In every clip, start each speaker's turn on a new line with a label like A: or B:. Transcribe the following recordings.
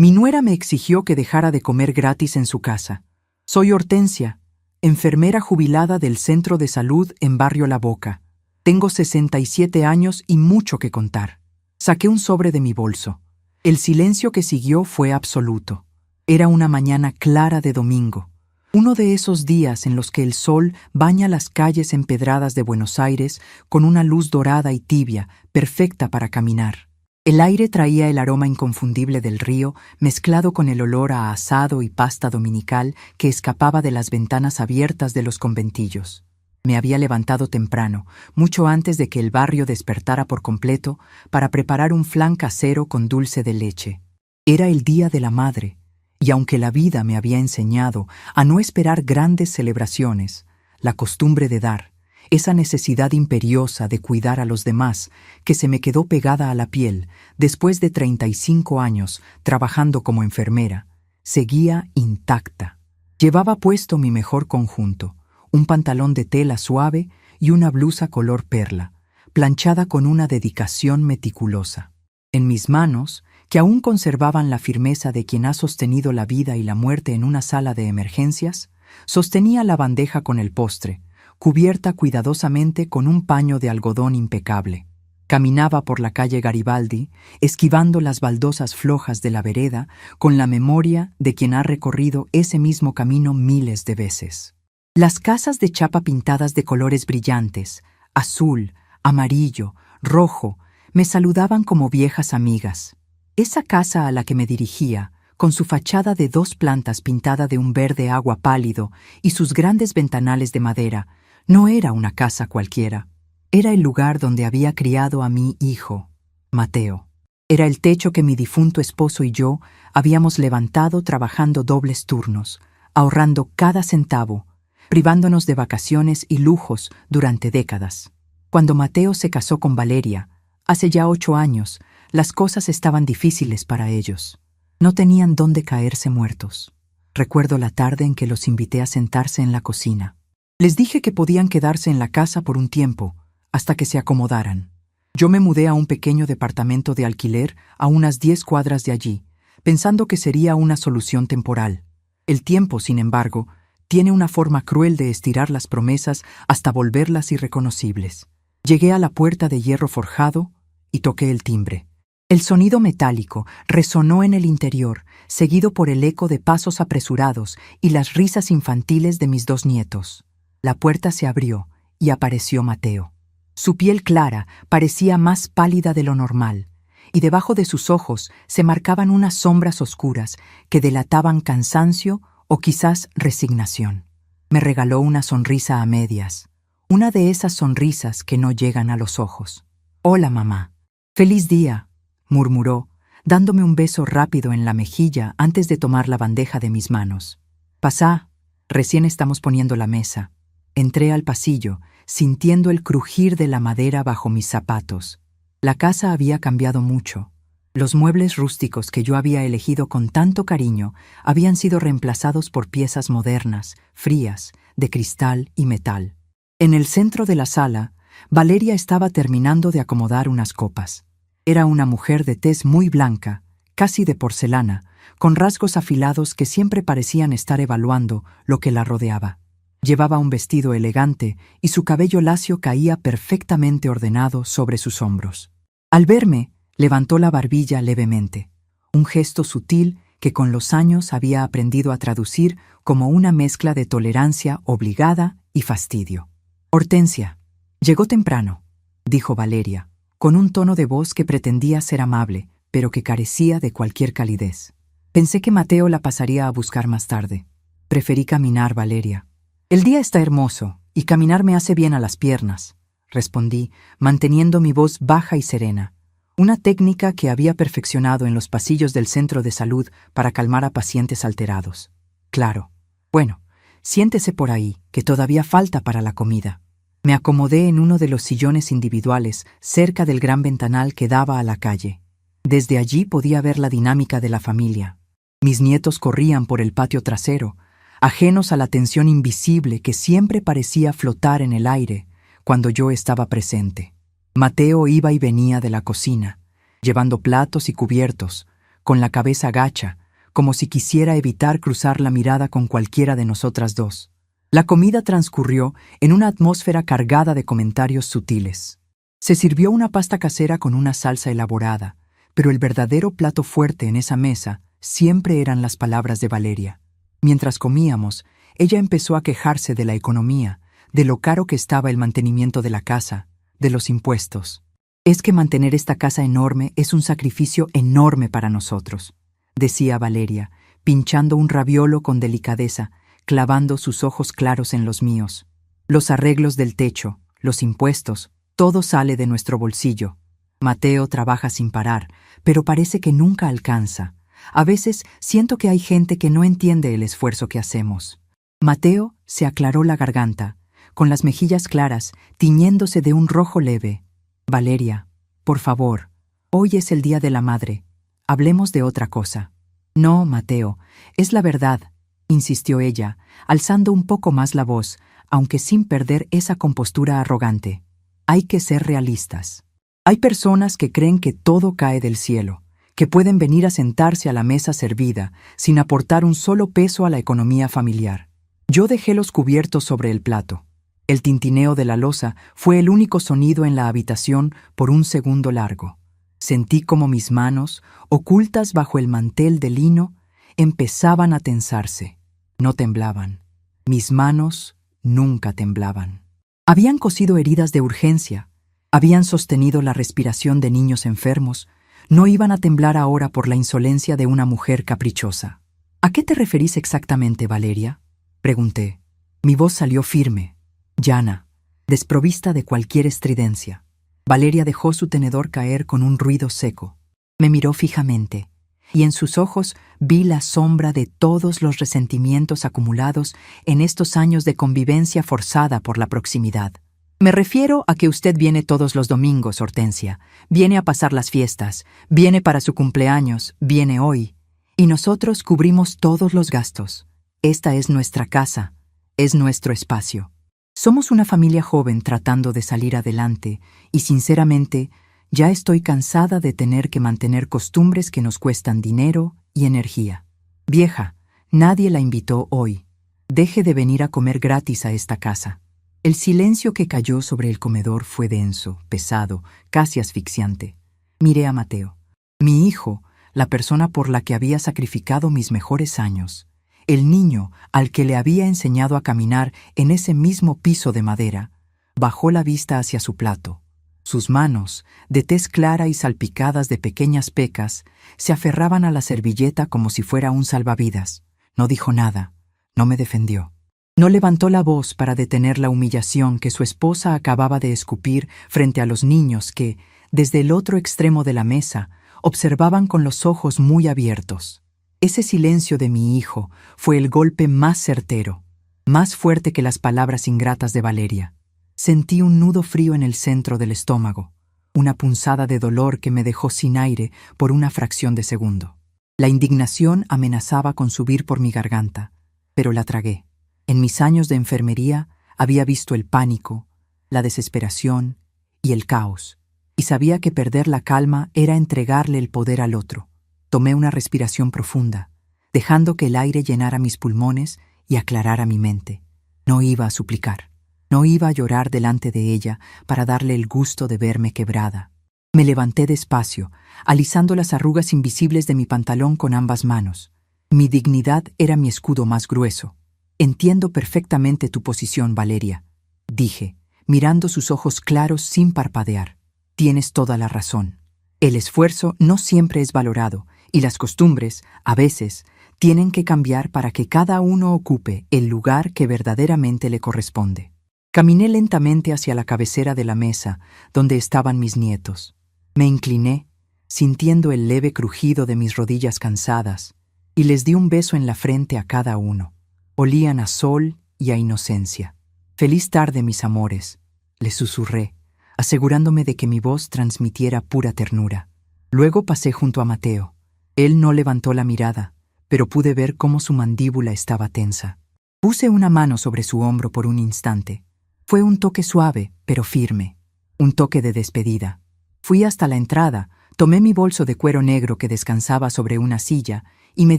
A: Mi nuera me exigió que dejara de comer gratis en su casa. Soy Hortensia, enfermera jubilada del Centro de Salud en Barrio La Boca. Tengo 67 años y mucho que contar. Saqué un sobre de mi bolso. El silencio que siguió fue absoluto. Era una mañana clara de domingo. Uno de esos días en los que el sol baña las calles empedradas de Buenos Aires con una luz dorada y tibia, perfecta para caminar. El aire traía el aroma inconfundible del río, mezclado con el olor a asado y pasta dominical que escapaba de las ventanas abiertas de los conventillos. Me había levantado temprano, mucho antes de que el barrio despertara por completo, para preparar un flan casero con dulce de leche. Era el Día de la Madre, y aunque la vida me había enseñado a no esperar grandes celebraciones, la costumbre de dar, esa necesidad imperiosa de cuidar a los demás que se me quedó pegada a la piel después de 35 años trabajando como enfermera, seguía intacta. Llevaba puesto mi mejor conjunto, un pantalón de tela suave y una blusa color perla, planchada con una dedicación meticulosa. En mis manos, que aún conservaban la firmeza de quien ha sostenido la vida y la muerte en una sala de emergencias, sostenía la bandeja con el postre, cubierta cuidadosamente con un paño de algodón impecable. Caminaba por la calle Garibaldi, esquivando las baldosas flojas de la vereda, con la memoria de quien ha recorrido ese mismo camino miles de veces. Las casas de chapa pintadas de colores brillantes, azul, amarillo, rojo, me saludaban como viejas amigas. Esa casa a la que me dirigía, con su fachada de 2 plantas pintada de un verde agua pálido y sus grandes ventanales de madera, no era una casa cualquiera. Era el lugar donde había criado a mi hijo, Mateo. Era el techo que mi difunto esposo y yo habíamos levantado trabajando dobles turnos, ahorrando cada centavo, privándonos de vacaciones y lujos durante décadas. Cuando Mateo se casó con Valeria, hace ya 8 años, las cosas estaban difíciles para ellos. No tenían dónde caerse muertos. Recuerdo la tarde en que los invité a sentarse en la cocina. Les dije que podían quedarse en la casa por un tiempo, hasta que se acomodaran. Yo me mudé a un pequeño departamento de alquiler a unas 10 cuadras de allí, pensando que sería una solución temporal. El tiempo, sin embargo, tiene una forma cruel de estirar las promesas hasta volverlas irreconocibles. Llegué a la puerta de hierro forjado y toqué el timbre. El sonido metálico resonó en el interior, seguido por el eco de pasos apresurados y las risas infantiles de mis 2 nietos. La puerta se abrió y apareció Mateo. Su piel clara parecía más pálida de lo normal, y debajo de sus ojos se marcaban unas sombras oscuras que delataban cansancio o quizás resignación. Me regaló una sonrisa a medias, una de esas sonrisas que no llegan a los ojos. «Hola, mamá». «Feliz día», murmuró, dándome un beso rápido en la mejilla antes de tomar la bandeja de mis manos. «Pasá, recién estamos poniendo la mesa». Entré al pasillo, sintiendo el crujir de la madera bajo mis zapatos. La casa había cambiado mucho. Los muebles rústicos que yo había elegido con tanto cariño habían sido reemplazados por piezas modernas, frías, de cristal y metal. En el centro de la sala, Valeria estaba terminando de acomodar unas copas. Era una mujer de tez muy blanca, casi de porcelana, con rasgos afilados que siempre parecían estar evaluando lo que la rodeaba. Llevaba un vestido elegante y su cabello lacio caía perfectamente ordenado sobre sus hombros. Al verme, levantó la barbilla levemente, un gesto sutil que con los años había aprendido a traducir como una mezcla de tolerancia obligada y fastidio. «Hortensia, llegó temprano», dijo Valeria, con un tono de voz que pretendía ser amable, pero que carecía de cualquier calidez. «Pensé que Mateo la pasaría a buscar más tarde. Preferí caminar, Valeria». «El día está hermoso, y caminar me hace bien a las piernas», respondí, manteniendo mi voz baja y serena, una técnica que había perfeccionado en los pasillos del centro de salud para calmar a pacientes alterados. «Claro. Bueno, siéntese por ahí, que todavía falta para la comida». Me acomodé en uno de los sillones individuales cerca del gran ventanal que daba a la calle. Desde allí podía ver la dinámica de la familia. Mis nietos corrían por el patio trasero, ajenos a la tensión invisible que siempre parecía flotar en el aire cuando yo estaba presente. Mateo iba y venía de la cocina, llevando platos y cubiertos, con la cabeza gacha, como si quisiera evitar cruzar la mirada con cualquiera de nosotras dos. La comida transcurrió en una atmósfera cargada de comentarios sutiles. Se sirvió una pasta casera con una salsa elaborada, pero el verdadero plato fuerte en esa mesa siempre eran las palabras de Valeria. Mientras comíamos, ella empezó a quejarse de la economía, de lo caro que estaba el mantenimiento de la casa, de los impuestos. Es que mantener esta casa enorme es un sacrificio enorme para nosotros, decía Valeria, pinchando un raviolo con delicadeza, clavando sus ojos claros en los míos. Los arreglos del techo, los impuestos, todo sale de nuestro bolsillo. Mateo trabaja sin parar, pero parece que nunca alcanza. A veces siento que hay gente que no entiende el esfuerzo que hacemos. Mateo se aclaró la garganta, con las mejillas claras, tiñéndose de un rojo leve. Valeria, por favor, hoy es el Día de la Madre. Hablemos de otra cosa. No, Mateo, es la verdad, insistió ella, alzando un poco más la voz, aunque sin perder esa compostura arrogante. Hay que ser realistas. Hay personas que creen que todo cae del cielo, que pueden venir a sentarse a la mesa servida sin aportar un solo peso a la economía familiar. Yo dejé los cubiertos sobre el plato. El tintineo de la loza fue el único sonido en la habitación por un segundo largo. Sentí como mis manos, ocultas bajo el mantel de lino, empezaban a tensarse. No temblaban. Mis manos nunca temblaban. Habían cosido heridas de urgencia, habían sostenido la respiración de niños enfermos, no iban a temblar ahora por la insolencia de una mujer caprichosa. ¿A qué te referís exactamente, Valeria?, pregunté. Mi voz salió firme, llana, desprovista de cualquier estridencia. Valeria dejó su tenedor caer con un ruido seco. Me miró fijamente, y en sus ojos vi la sombra de todos los resentimientos acumulados en estos años de convivencia forzada por la proximidad. Me refiero a que usted viene todos los domingos, Hortensia, viene a pasar las fiestas, viene para su cumpleaños, viene hoy, y nosotros cubrimos todos los gastos. Esta es nuestra casa, es nuestro espacio. Somos una familia joven tratando de salir adelante, y sinceramente, ya estoy cansada de tener que mantener costumbres que nos cuestan dinero y energía. Vieja, nadie la invitó hoy. Deje de venir a comer gratis a esta casa. El silencio que cayó sobre el comedor fue denso, pesado, casi asfixiante. Miré a Mateo. Mi hijo, la persona por la que había sacrificado mis mejores años. El niño al que le había enseñado a caminar en ese mismo piso de madera, bajó la vista hacia su plato. Sus manos, de tez clara y salpicadas de pequeñas pecas, se aferraban a la servilleta como si fuera un salvavidas. No dijo nada, no me defendió. No levantó la voz para detener la humillación que su esposa acababa de escupir frente a los niños que, desde el otro extremo de la mesa, observaban con los ojos muy abiertos. Ese silencio de mi hijo fue el golpe más certero, más fuerte que las palabras ingratas de Valeria. Sentí un nudo frío en el centro del estómago, una punzada de dolor que me dejó sin aire por una fracción de segundo. La indignación amenazaba con subir por mi garganta, pero la tragué. En mis años de enfermería había visto el pánico, la desesperación y el caos, y sabía que perder la calma era entregarle el poder al otro. Tomé una respiración profunda, dejando que el aire llenara mis pulmones y aclarara mi mente. No iba a suplicar. No iba a llorar delante de ella para darle el gusto de verme quebrada. Me levanté despacio, alisando las arrugas invisibles de mi pantalón con ambas manos. Mi dignidad era mi escudo más grueso. Entiendo perfectamente tu posición, Valeria, dije, mirando sus ojos claros sin parpadear. Tienes toda la razón. El esfuerzo no siempre es valorado, y las costumbres, a veces, tienen que cambiar para que cada uno ocupe el lugar que verdaderamente le corresponde. Caminé lentamente hacia la cabecera de la mesa, donde estaban mis nietos. Me incliné, sintiendo el leve crujido de mis rodillas cansadas, y les di un beso en la frente a cada uno. Olían a sol y a inocencia. «Feliz tarde, mis amores», les susurré, asegurándome de que mi voz transmitiera pura ternura. Luego pasé junto a Mateo. Él no levantó la mirada, pero pude ver cómo su mandíbula estaba tensa. Puse una mano sobre su hombro por un instante. Fue un toque suave, pero firme. Un toque de despedida. Fui hasta la entrada, Tomé mi bolso de cuero negro que descansaba sobre una silla y me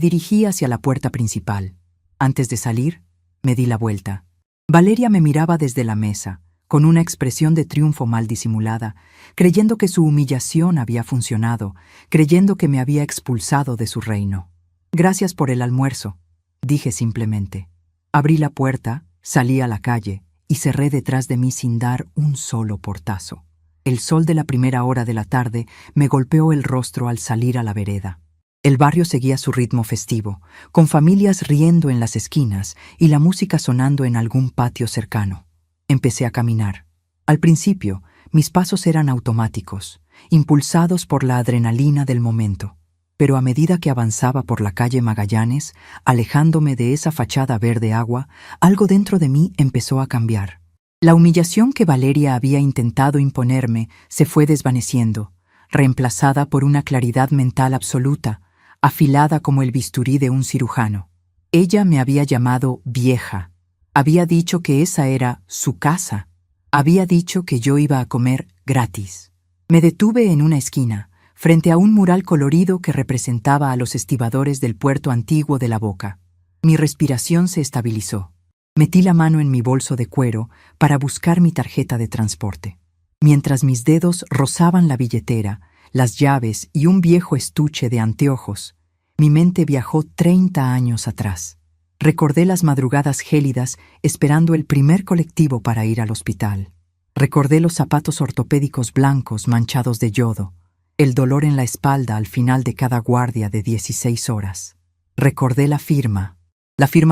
A: dirigí hacia la puerta principal. Antes de salir, me di la vuelta. Valeria me miraba desde la mesa, con una expresión de triunfo mal disimulada, creyendo que su humillación había funcionado, creyendo que me había expulsado de su reino. «Gracias por el almuerzo», dije simplemente. Abrí la puerta, salí a la calle y cerré detrás de mí sin dar un solo portazo. El sol de la primera hora de la tarde me golpeó el rostro al salir a la vereda. El barrio seguía su ritmo festivo, con familias riendo en las esquinas y la música sonando en algún patio cercano. Empecé a caminar. Al principio, mis pasos eran automáticos, impulsados por la adrenalina del momento. Pero a medida que avanzaba por la calle Magallanes, alejándome de esa fachada verde agua, algo dentro de mí empezó a cambiar. La humillación que Valeria había intentado imponerme se fue desvaneciendo, reemplazada por una claridad mental absoluta, afilada como el bisturí de un cirujano. Ella me había llamado vieja. Había dicho que esa era su casa. Había dicho que yo iba a comer gratis. Me detuve en una esquina, frente a un mural colorido que representaba a los estibadores del puerto antiguo de La Boca. Mi respiración se estabilizó. Metí la mano en mi bolso de cuero para buscar mi tarjeta de transporte. Mientras mis dedos rozaban la billetera, las llaves y un viejo estuche de anteojos, mi mente viajó 30 años atrás. Recordé las madrugadas gélidas esperando el primer colectivo para ir al hospital. Recordé los zapatos ortopédicos blancos manchados de yodo, el dolor en la espalda al final de cada guardia de 16 horas. Recordé la firma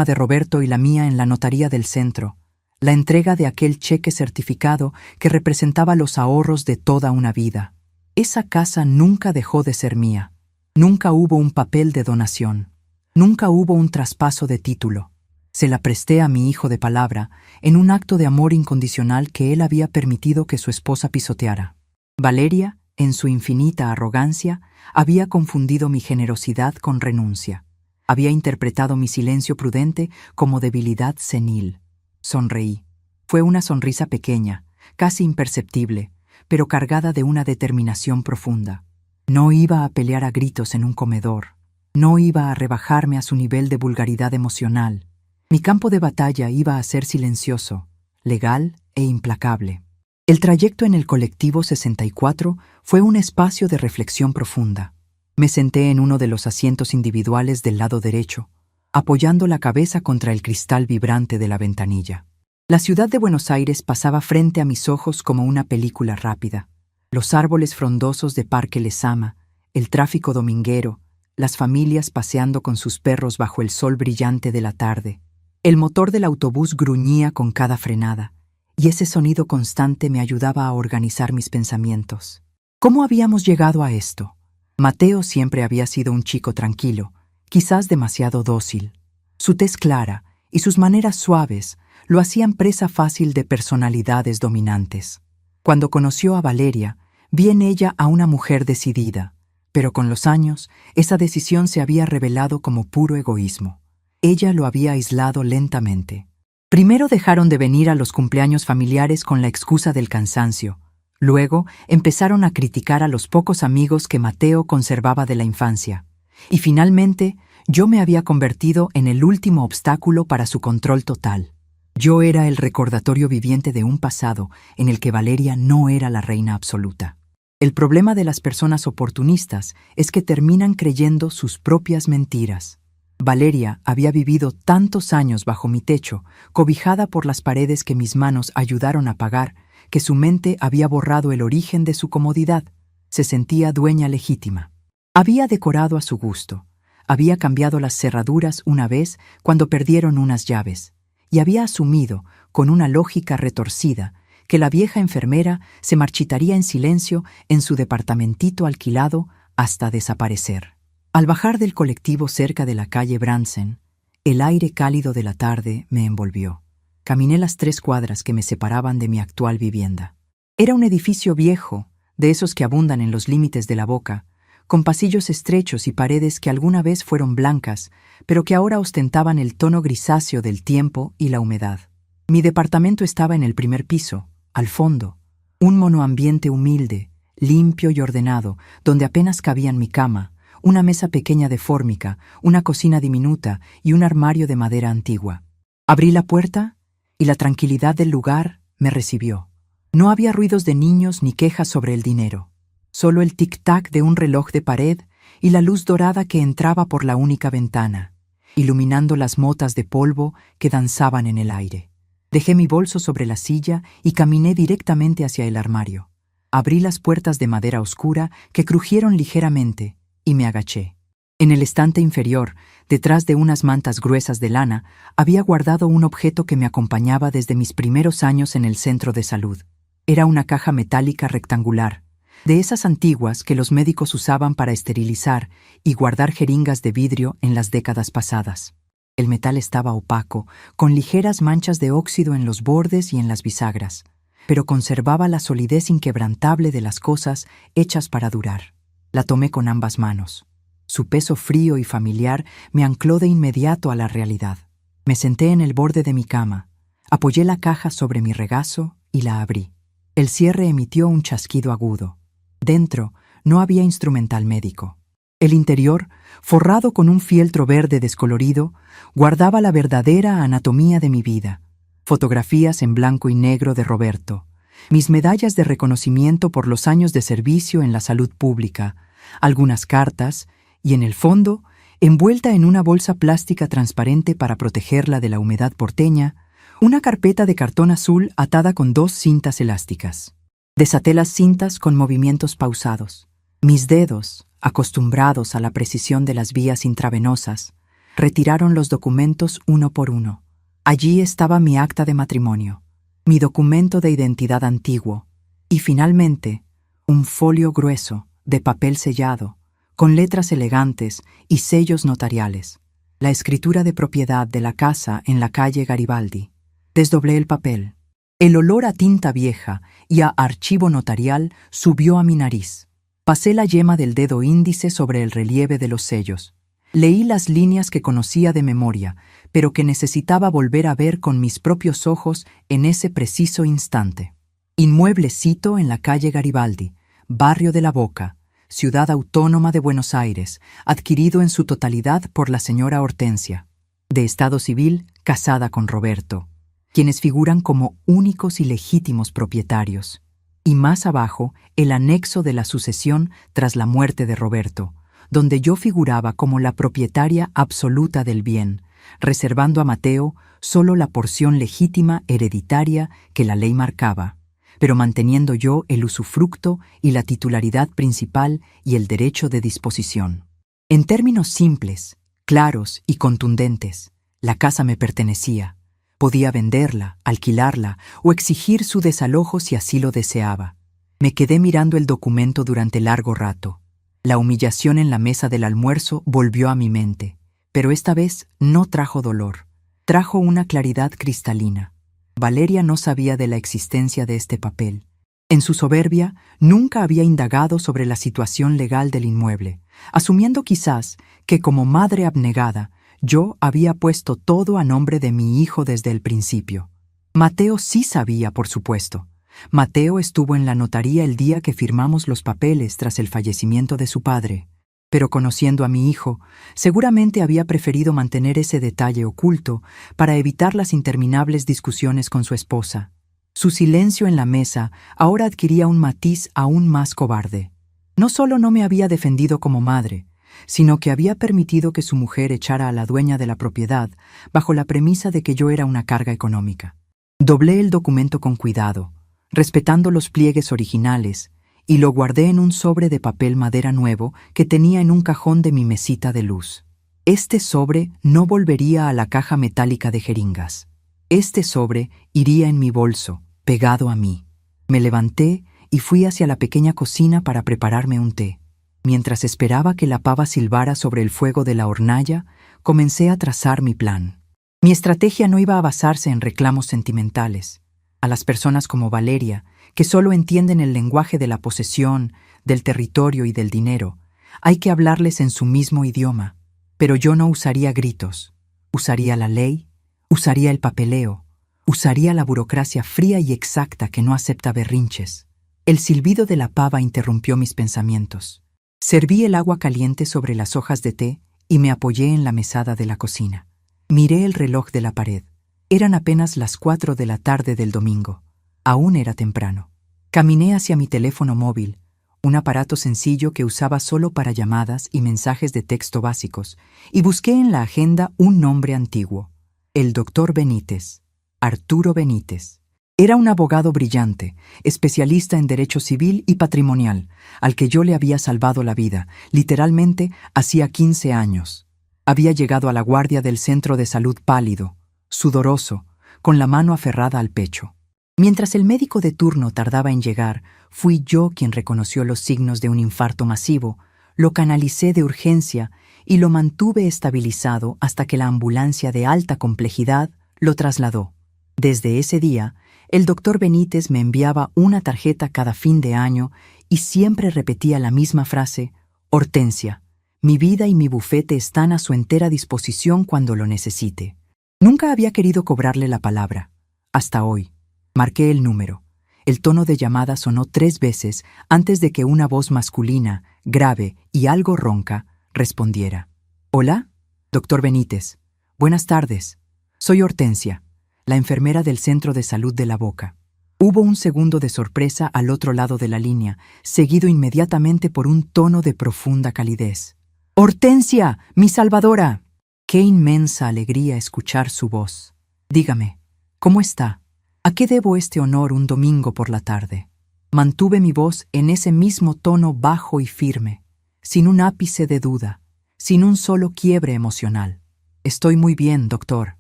A: de Roberto y la mía en la notaría del centro, la entrega de aquel cheque certificado que representaba los ahorros de toda una vida. Esa casa nunca dejó de ser mía. Nunca hubo un papel de donación. Nunca hubo un traspaso de título. Se la presté a mi hijo de palabra en un acto de amor incondicional que él había permitido que su esposa pisoteara. Valeria, en su infinita arrogancia, había confundido mi generosidad con renuncia. Había interpretado mi silencio prudente como debilidad senil. Sonreí. Fue una sonrisa pequeña, casi imperceptible, pero cargada de una determinación profunda. No iba a pelear a gritos en un comedor. No iba a rebajarme a su nivel de vulgaridad emocional. Mi campo de batalla iba a ser silencioso, legal e implacable. El trayecto en el colectivo 64 fue un espacio de reflexión profunda. Me senté en uno de los asientos individuales del lado derecho, apoyando la cabeza contra el cristal vibrante de la ventanilla. La ciudad de Buenos Aires pasaba frente a mis ojos como una película rápida. Los árboles frondosos de Parque Lezama, el tráfico dominguero, las familias paseando con sus perros bajo el sol brillante de la tarde. El motor del autobús gruñía con cada frenada, y ese sonido constante me ayudaba a organizar mis pensamientos. ¿Cómo habíamos llegado a esto? Mateo siempre había sido un chico tranquilo, quizás demasiado dócil. Su tez clara y sus maneras suaves lo hacían presa fácil de personalidades dominantes. Cuando conoció a Valeria, vi en ella a una mujer decidida, pero con los años, esa decisión se había revelado como puro egoísmo. Ella lo había aislado lentamente. Primero dejaron de venir a los cumpleaños familiares con la excusa del cansancio. Luego empezaron a criticar a los pocos amigos que Mateo conservaba de la infancia. Y finalmente, yo me había convertido en el último obstáculo para su control total. Yo era el recordatorio viviente de un pasado en el que Valeria no era la reina absoluta. El problema de las personas oportunistas es que terminan creyendo sus propias mentiras. Valeria había vivido tantos años bajo mi techo, cobijada por las paredes que mis manos ayudaron a pagar, que su mente había borrado el origen de su comodidad. Se sentía dueña legítima. Había decorado a su gusto. Había cambiado las cerraduras una vez cuando perdieron unas llaves. Y había asumido, con una lógica retorcida, que la vieja enfermera se marchitaría en silencio en su departamentito alquilado hasta desaparecer. Al bajar del colectivo cerca de la calle Brandsen, el aire cálido de la tarde me envolvió. Caminé las 3 cuadras que me separaban de mi actual vivienda. Era un edificio viejo, de esos que abundan en los límites de La Boca, con pasillos estrechos y paredes que alguna vez fueron blancas, pero que ahora ostentaban el tono grisáceo del tiempo y la humedad. Mi departamento estaba en el primer piso, al fondo, un monoambiente humilde, limpio y ordenado, donde apenas cabían mi cama, una mesa pequeña de fórmica, una cocina diminuta y un armario de madera antigua. Abrí la puerta y la tranquilidad del lugar me recibió. No había ruidos de niños ni quejas sobre el dinero, solo el tic-tac de un reloj de pared y la luz dorada que entraba por la única ventana, iluminando las motas de polvo que danzaban en el aire. Dejé mi bolso sobre la silla y caminé directamente hacia el armario. Abrí las puertas de madera oscura que crujieron ligeramente y me agaché. En el estante inferior, detrás de unas mantas gruesas de lana, había guardado un objeto que me acompañaba desde mis primeros años en el centro de salud. Era una caja metálica rectangular, de esas antiguas que los médicos usaban para esterilizar y guardar jeringas de vidrio en las décadas pasadas. El metal estaba opaco, con ligeras manchas de óxido en los bordes y en las bisagras, pero conservaba la solidez inquebrantable de las cosas hechas para durar. La tomé con ambas manos. Su peso frío y familiar me ancló de inmediato a la realidad. Me senté en el borde de mi cama, apoyé la caja sobre mi regazo y la abrí. El cierre emitió un chasquido agudo. Dentro no había instrumental médico. El interior, forrado con un fieltro verde descolorido, guardaba la verdadera anatomía de mi vida. Fotografías en blanco y negro de Roberto, mis medallas de reconocimiento por los años de servicio en la salud pública, algunas cartas y, en el fondo, envuelta en una bolsa plástica transparente para protegerla de la humedad porteña, una carpeta de cartón azul atada con 2 cintas elásticas. Desaté las cintas con movimientos pausados. Mis dedos, acostumbrados a la precisión de las vías intravenosas, retiraron los documentos uno por uno. Allí estaba mi acta de matrimonio, mi documento de identidad antiguo y, finalmente, un folio grueso de papel sellado, con letras elegantes y sellos notariales, la escritura de propiedad de la casa en la calle Garibaldi. Desdoblé el papel. El olor a tinta vieja y a archivo notarial subió a mi nariz. Pasé la yema del dedo índice sobre el relieve de los sellos. Leí las líneas que conocía de memoria, pero que necesitaba volver a ver con mis propios ojos en ese preciso instante. Inmueblecito en la calle Garibaldi, barrio de La Boca, ciudad autónoma de Buenos Aires, adquirido en su totalidad por la señora Hortensia, de estado civil, casada con Roberto, quienes figuran como únicos y legítimos propietarios. Y más abajo, el anexo de la sucesión tras la muerte de Roberto, donde yo figuraba como la propietaria absoluta del bien, reservando a Mateo solo la porción legítima hereditaria que la ley marcaba, pero manteniendo yo el usufructo y la titularidad principal y el derecho de disposición. En términos simples, claros y contundentes, la casa me pertenecía. Podía venderla, alquilarla o exigir su desalojo si así lo deseaba. Me quedé mirando el documento durante largo rato. La humillación en la mesa del almuerzo volvió a mi mente, pero esta vez no trajo dolor. Trajo una claridad cristalina. Valeria no sabía de la existencia de este papel. En su soberbia, nunca había indagado sobre la situación legal del inmueble, asumiendo quizás que, como madre abnegada, yo había puesto todo a nombre de mi hijo desde el principio. Mateo sí sabía, por supuesto. Mateo estuvo en la notaría el día que firmamos los papeles tras el fallecimiento de su padre, pero conociendo a mi hijo, seguramente había preferido mantener ese detalle oculto para evitar las interminables discusiones con su esposa. Su silencio en la mesa ahora adquiría un matiz aún más cobarde. No solo no me había defendido como madre, sino que había permitido que su mujer echara a la dueña de la propiedad bajo la premisa de que yo era una carga económica. Doblé el documento con cuidado, respetando los pliegues originales, y lo guardé en un sobre de papel madera nuevo que tenía en un cajón de mi mesita de luz. Este sobre no volvería a la caja metálica de jeringas. Este sobre iría en mi bolso, pegado a mí. Me levanté y fui hacia la pequeña cocina para prepararme un té. Mientras esperaba que la pava silbara sobre el fuego de la hornalla, comencé a trazar mi plan. Mi estrategia no iba a basarse en reclamos sentimentales. A las personas como Valeria, que solo entienden el lenguaje de la posesión, del territorio y del dinero, hay que hablarles en su mismo idioma. Pero yo no usaría gritos. Usaría la ley, usaría el papeleo, usaría la burocracia fría y exacta que no acepta berrinches. El silbido de la pava interrumpió mis pensamientos. Serví el agua caliente sobre las hojas de té y me apoyé en la mesada de la cocina. Miré el reloj de la pared. Eran apenas las 4 de la tarde del domingo. Aún era temprano. Caminé hacia mi teléfono móvil, un aparato sencillo que usaba solo para llamadas y mensajes de texto básicos, y busqué en la agenda un nombre antiguo: el doctor Benítez, Arturo Benítez. Era un abogado brillante, especialista en derecho civil y patrimonial, al que yo le había salvado la vida, literalmente hacía 15 años. Había llegado a la guardia del centro de salud pálido, sudoroso, con la mano aferrada al pecho. Mientras el médico de turno tardaba en llegar, fui yo quien reconoció los signos de un infarto masivo, lo canalicé de urgencia y lo mantuve estabilizado hasta que la ambulancia de alta complejidad lo trasladó. Desde ese día, el doctor Benítez me enviaba una tarjeta cada fin de año y siempre repetía la misma frase: Hortensia, mi vida y mi bufete están a su entera disposición cuando lo necesite. Nunca había querido cobrarle la palabra, hasta hoy. Marqué el número. El tono de llamada sonó 3 veces antes de que una voz masculina, grave y algo ronca, respondiera. «¿Hola? Doctor Benítez. Buenas tardes. Soy Hortensia, la enfermera del Centro de Salud de la Boca». Hubo un segundo de sorpresa al otro lado de la línea, seguido inmediatamente por un tono de profunda calidez. «¡Hortensia, mi salvadora!». Qué inmensa alegría escuchar su voz. «Dígame, ¿cómo está? ¿A qué debo este honor un domingo por la tarde?». Mantuve mi voz en ese mismo tono bajo y firme, sin un ápice de duda, sin un solo quiebre emocional. «Estoy muy bien, doctor.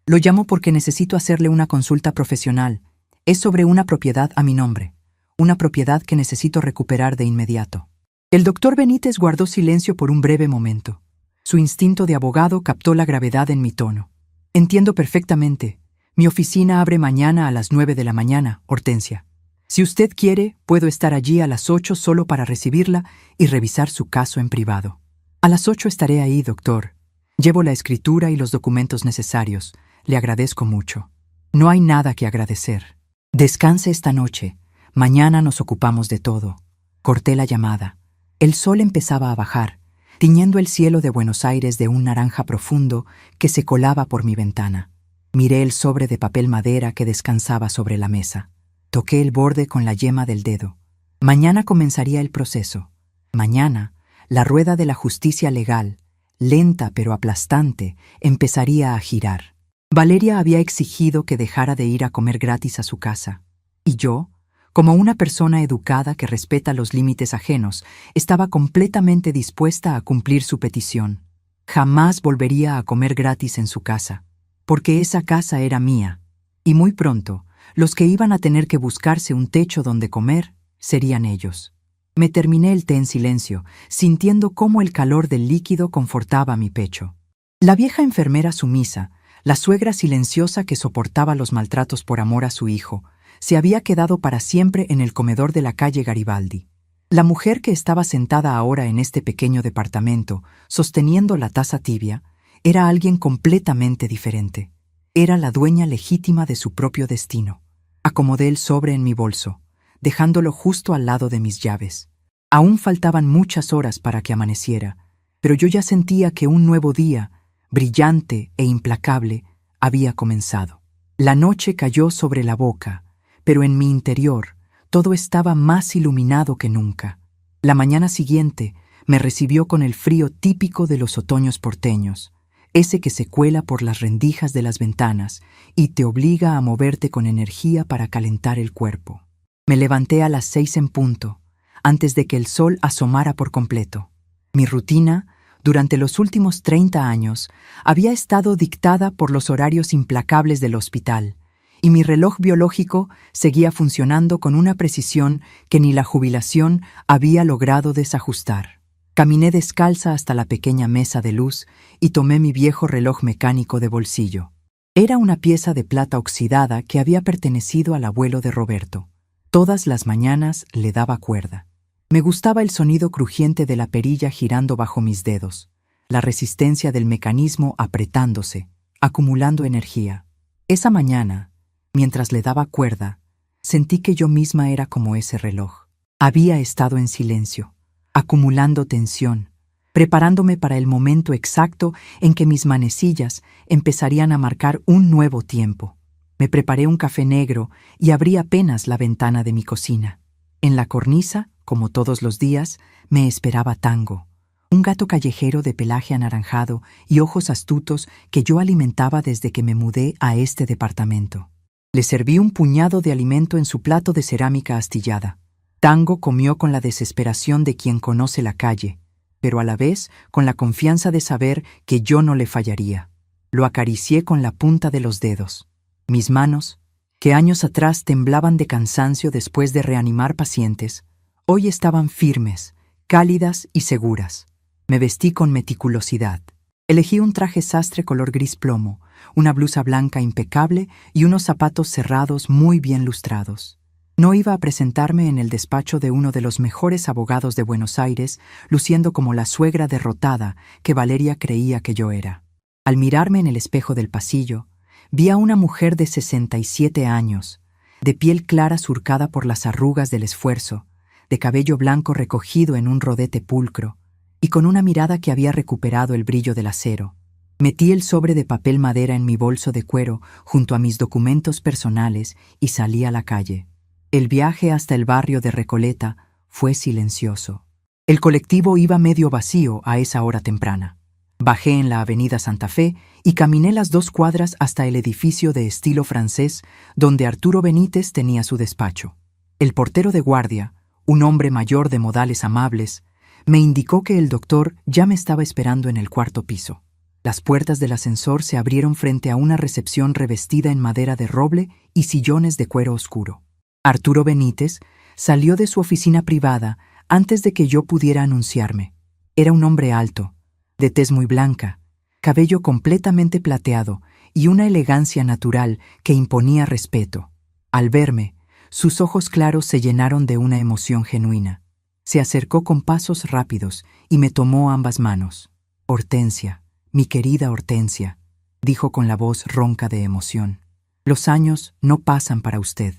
A: Lo llamo porque necesito hacerle una consulta profesional. Es sobre una propiedad a mi nombre, una propiedad que necesito recuperar de inmediato». El doctor Benítez guardó silencio por un breve momento. Su instinto de abogado captó la gravedad en mi tono. «Entiendo perfectamente. Mi oficina abre mañana a las 9 de la mañana, Hortensia. Si usted quiere, puedo estar allí a las 8 solo para recibirla y revisar su caso en privado». «A las 8 estaré ahí, doctor. Llevo la escritura y los documentos necesarios. Le agradezco mucho». «No hay nada que agradecer. Descanse esta noche. Mañana nos ocupamos de todo». Corté la llamada. El sol empezaba a bajar, tiñendo el cielo de Buenos Aires de un naranja profundo que se colaba por mi ventana. Miré el sobre de papel madera que descansaba sobre la mesa. Toqué el borde con la yema del dedo. Mañana comenzaría el proceso. Mañana, la rueda de la justicia legal, lenta pero aplastante, empezaría a girar. Valeria había exigido que dejara de ir a comer gratis a su casa. Y yo, como una persona educada que respeta los límites ajenos, estaba completamente dispuesta a cumplir su petición. Jamás volvería a comer gratis en su casa, porque esa casa era mía, y muy pronto los que iban a tener que buscarse un techo donde comer serían ellos. Me terminé el té en silencio, sintiendo cómo el calor del líquido confortaba mi pecho. La vieja enfermera sumisa, la suegra silenciosa que soportaba los maltratos por amor a su hijo, se había quedado para siempre en el comedor de la calle Garibaldi. La mujer que estaba sentada ahora en este pequeño departamento, sosteniendo la taza tibia, era alguien completamente diferente. Era la dueña legítima de su propio destino. Acomodé el sobre en mi bolso, dejándolo justo al lado de mis llaves. Aún faltaban muchas horas para que amaneciera, pero yo ya sentía que un nuevo día, brillante e implacable, había comenzado. La noche cayó sobre la Boca, pero en mi interior todo estaba más iluminado que nunca. La mañana siguiente me recibió con el frío típico de los otoños porteños, ese que se cuela por las rendijas de las ventanas y te obliga a moverte con energía para calentar el cuerpo. Me levanté a las 6 en punto, antes de que el sol asomara por completo. Mi rutina, durante los últimos 30 años, había estado dictada por los horarios implacables del hospital, y mi reloj biológico seguía funcionando con una precisión que ni la jubilación había logrado desajustar. Caminé descalza hasta la pequeña mesa de luz y tomé mi viejo reloj mecánico de bolsillo. Era una pieza de plata oxidada que había pertenecido al abuelo de Roberto. Todas las mañanas le daba cuerda. Me gustaba el sonido crujiente de la perilla girando bajo mis dedos, la resistencia del mecanismo apretándose, acumulando energía. Esa mañana, mientras le daba cuerda, sentí que yo misma era como ese reloj. Había estado en silencio, acumulando tensión, preparándome para el momento exacto en que mis manecillas empezarían a marcar un nuevo tiempo. Me preparé un café negro y abrí apenas la ventana de mi cocina. En la cornisa, como todos los días, me esperaba Tango, un gato callejero de pelaje anaranjado y ojos astutos que yo alimentaba desde que me mudé a este departamento. Le serví un puñado de alimento en su plato de cerámica astillada. Tango comió con la desesperación de quien conoce la calle, pero a la vez con la confianza de saber que yo no le fallaría. Lo acaricié con la punta de los dedos. Mis manos, que años atrás temblaban de cansancio después de reanimar pacientes, hoy estaban firmes, cálidas y seguras. Me vestí con meticulosidad. Elegí un traje sastre color gris plomo, una blusa blanca impecable y unos zapatos cerrados muy bien lustrados. No iba a presentarme en el despacho de uno de los mejores abogados de Buenos Aires, luciendo como la suegra derrotada que Valeria creía que yo era. Al mirarme en el espejo del pasillo, vi a una mujer de 67 años, de piel clara surcada por las arrugas del esfuerzo, de cabello blanco recogido en un rodete pulcro, y con una mirada que había recuperado el brillo del acero. Metí el sobre de papel madera en mi bolso de cuero junto a mis documentos personales y salí a la calle. El viaje hasta el barrio de Recoleta fue silencioso. El colectivo iba medio vacío a esa hora temprana. Bajé en la avenida Santa Fe y caminé las 2 cuadras hasta el edificio de estilo francés donde Arturo Benítez tenía su despacho. El portero de guardia, un hombre mayor de modales amables, me indicó que el doctor ya me estaba esperando en el 4º piso. Las puertas del ascensor se abrieron frente a una recepción revestida en madera de roble y sillones de cuero oscuro. Arturo Benítez salió de su oficina privada antes de que yo pudiera anunciarme. Era un hombre alto, de tez muy blanca, cabello completamente plateado y una elegancia natural que imponía respeto. Al verme, sus ojos claros se llenaron de una emoción genuina. Se acercó con pasos rápidos y me tomó ambas manos. «Hortensia, mi querida Hortensia», dijo con la voz ronca de emoción. «Los años no pasan para usted.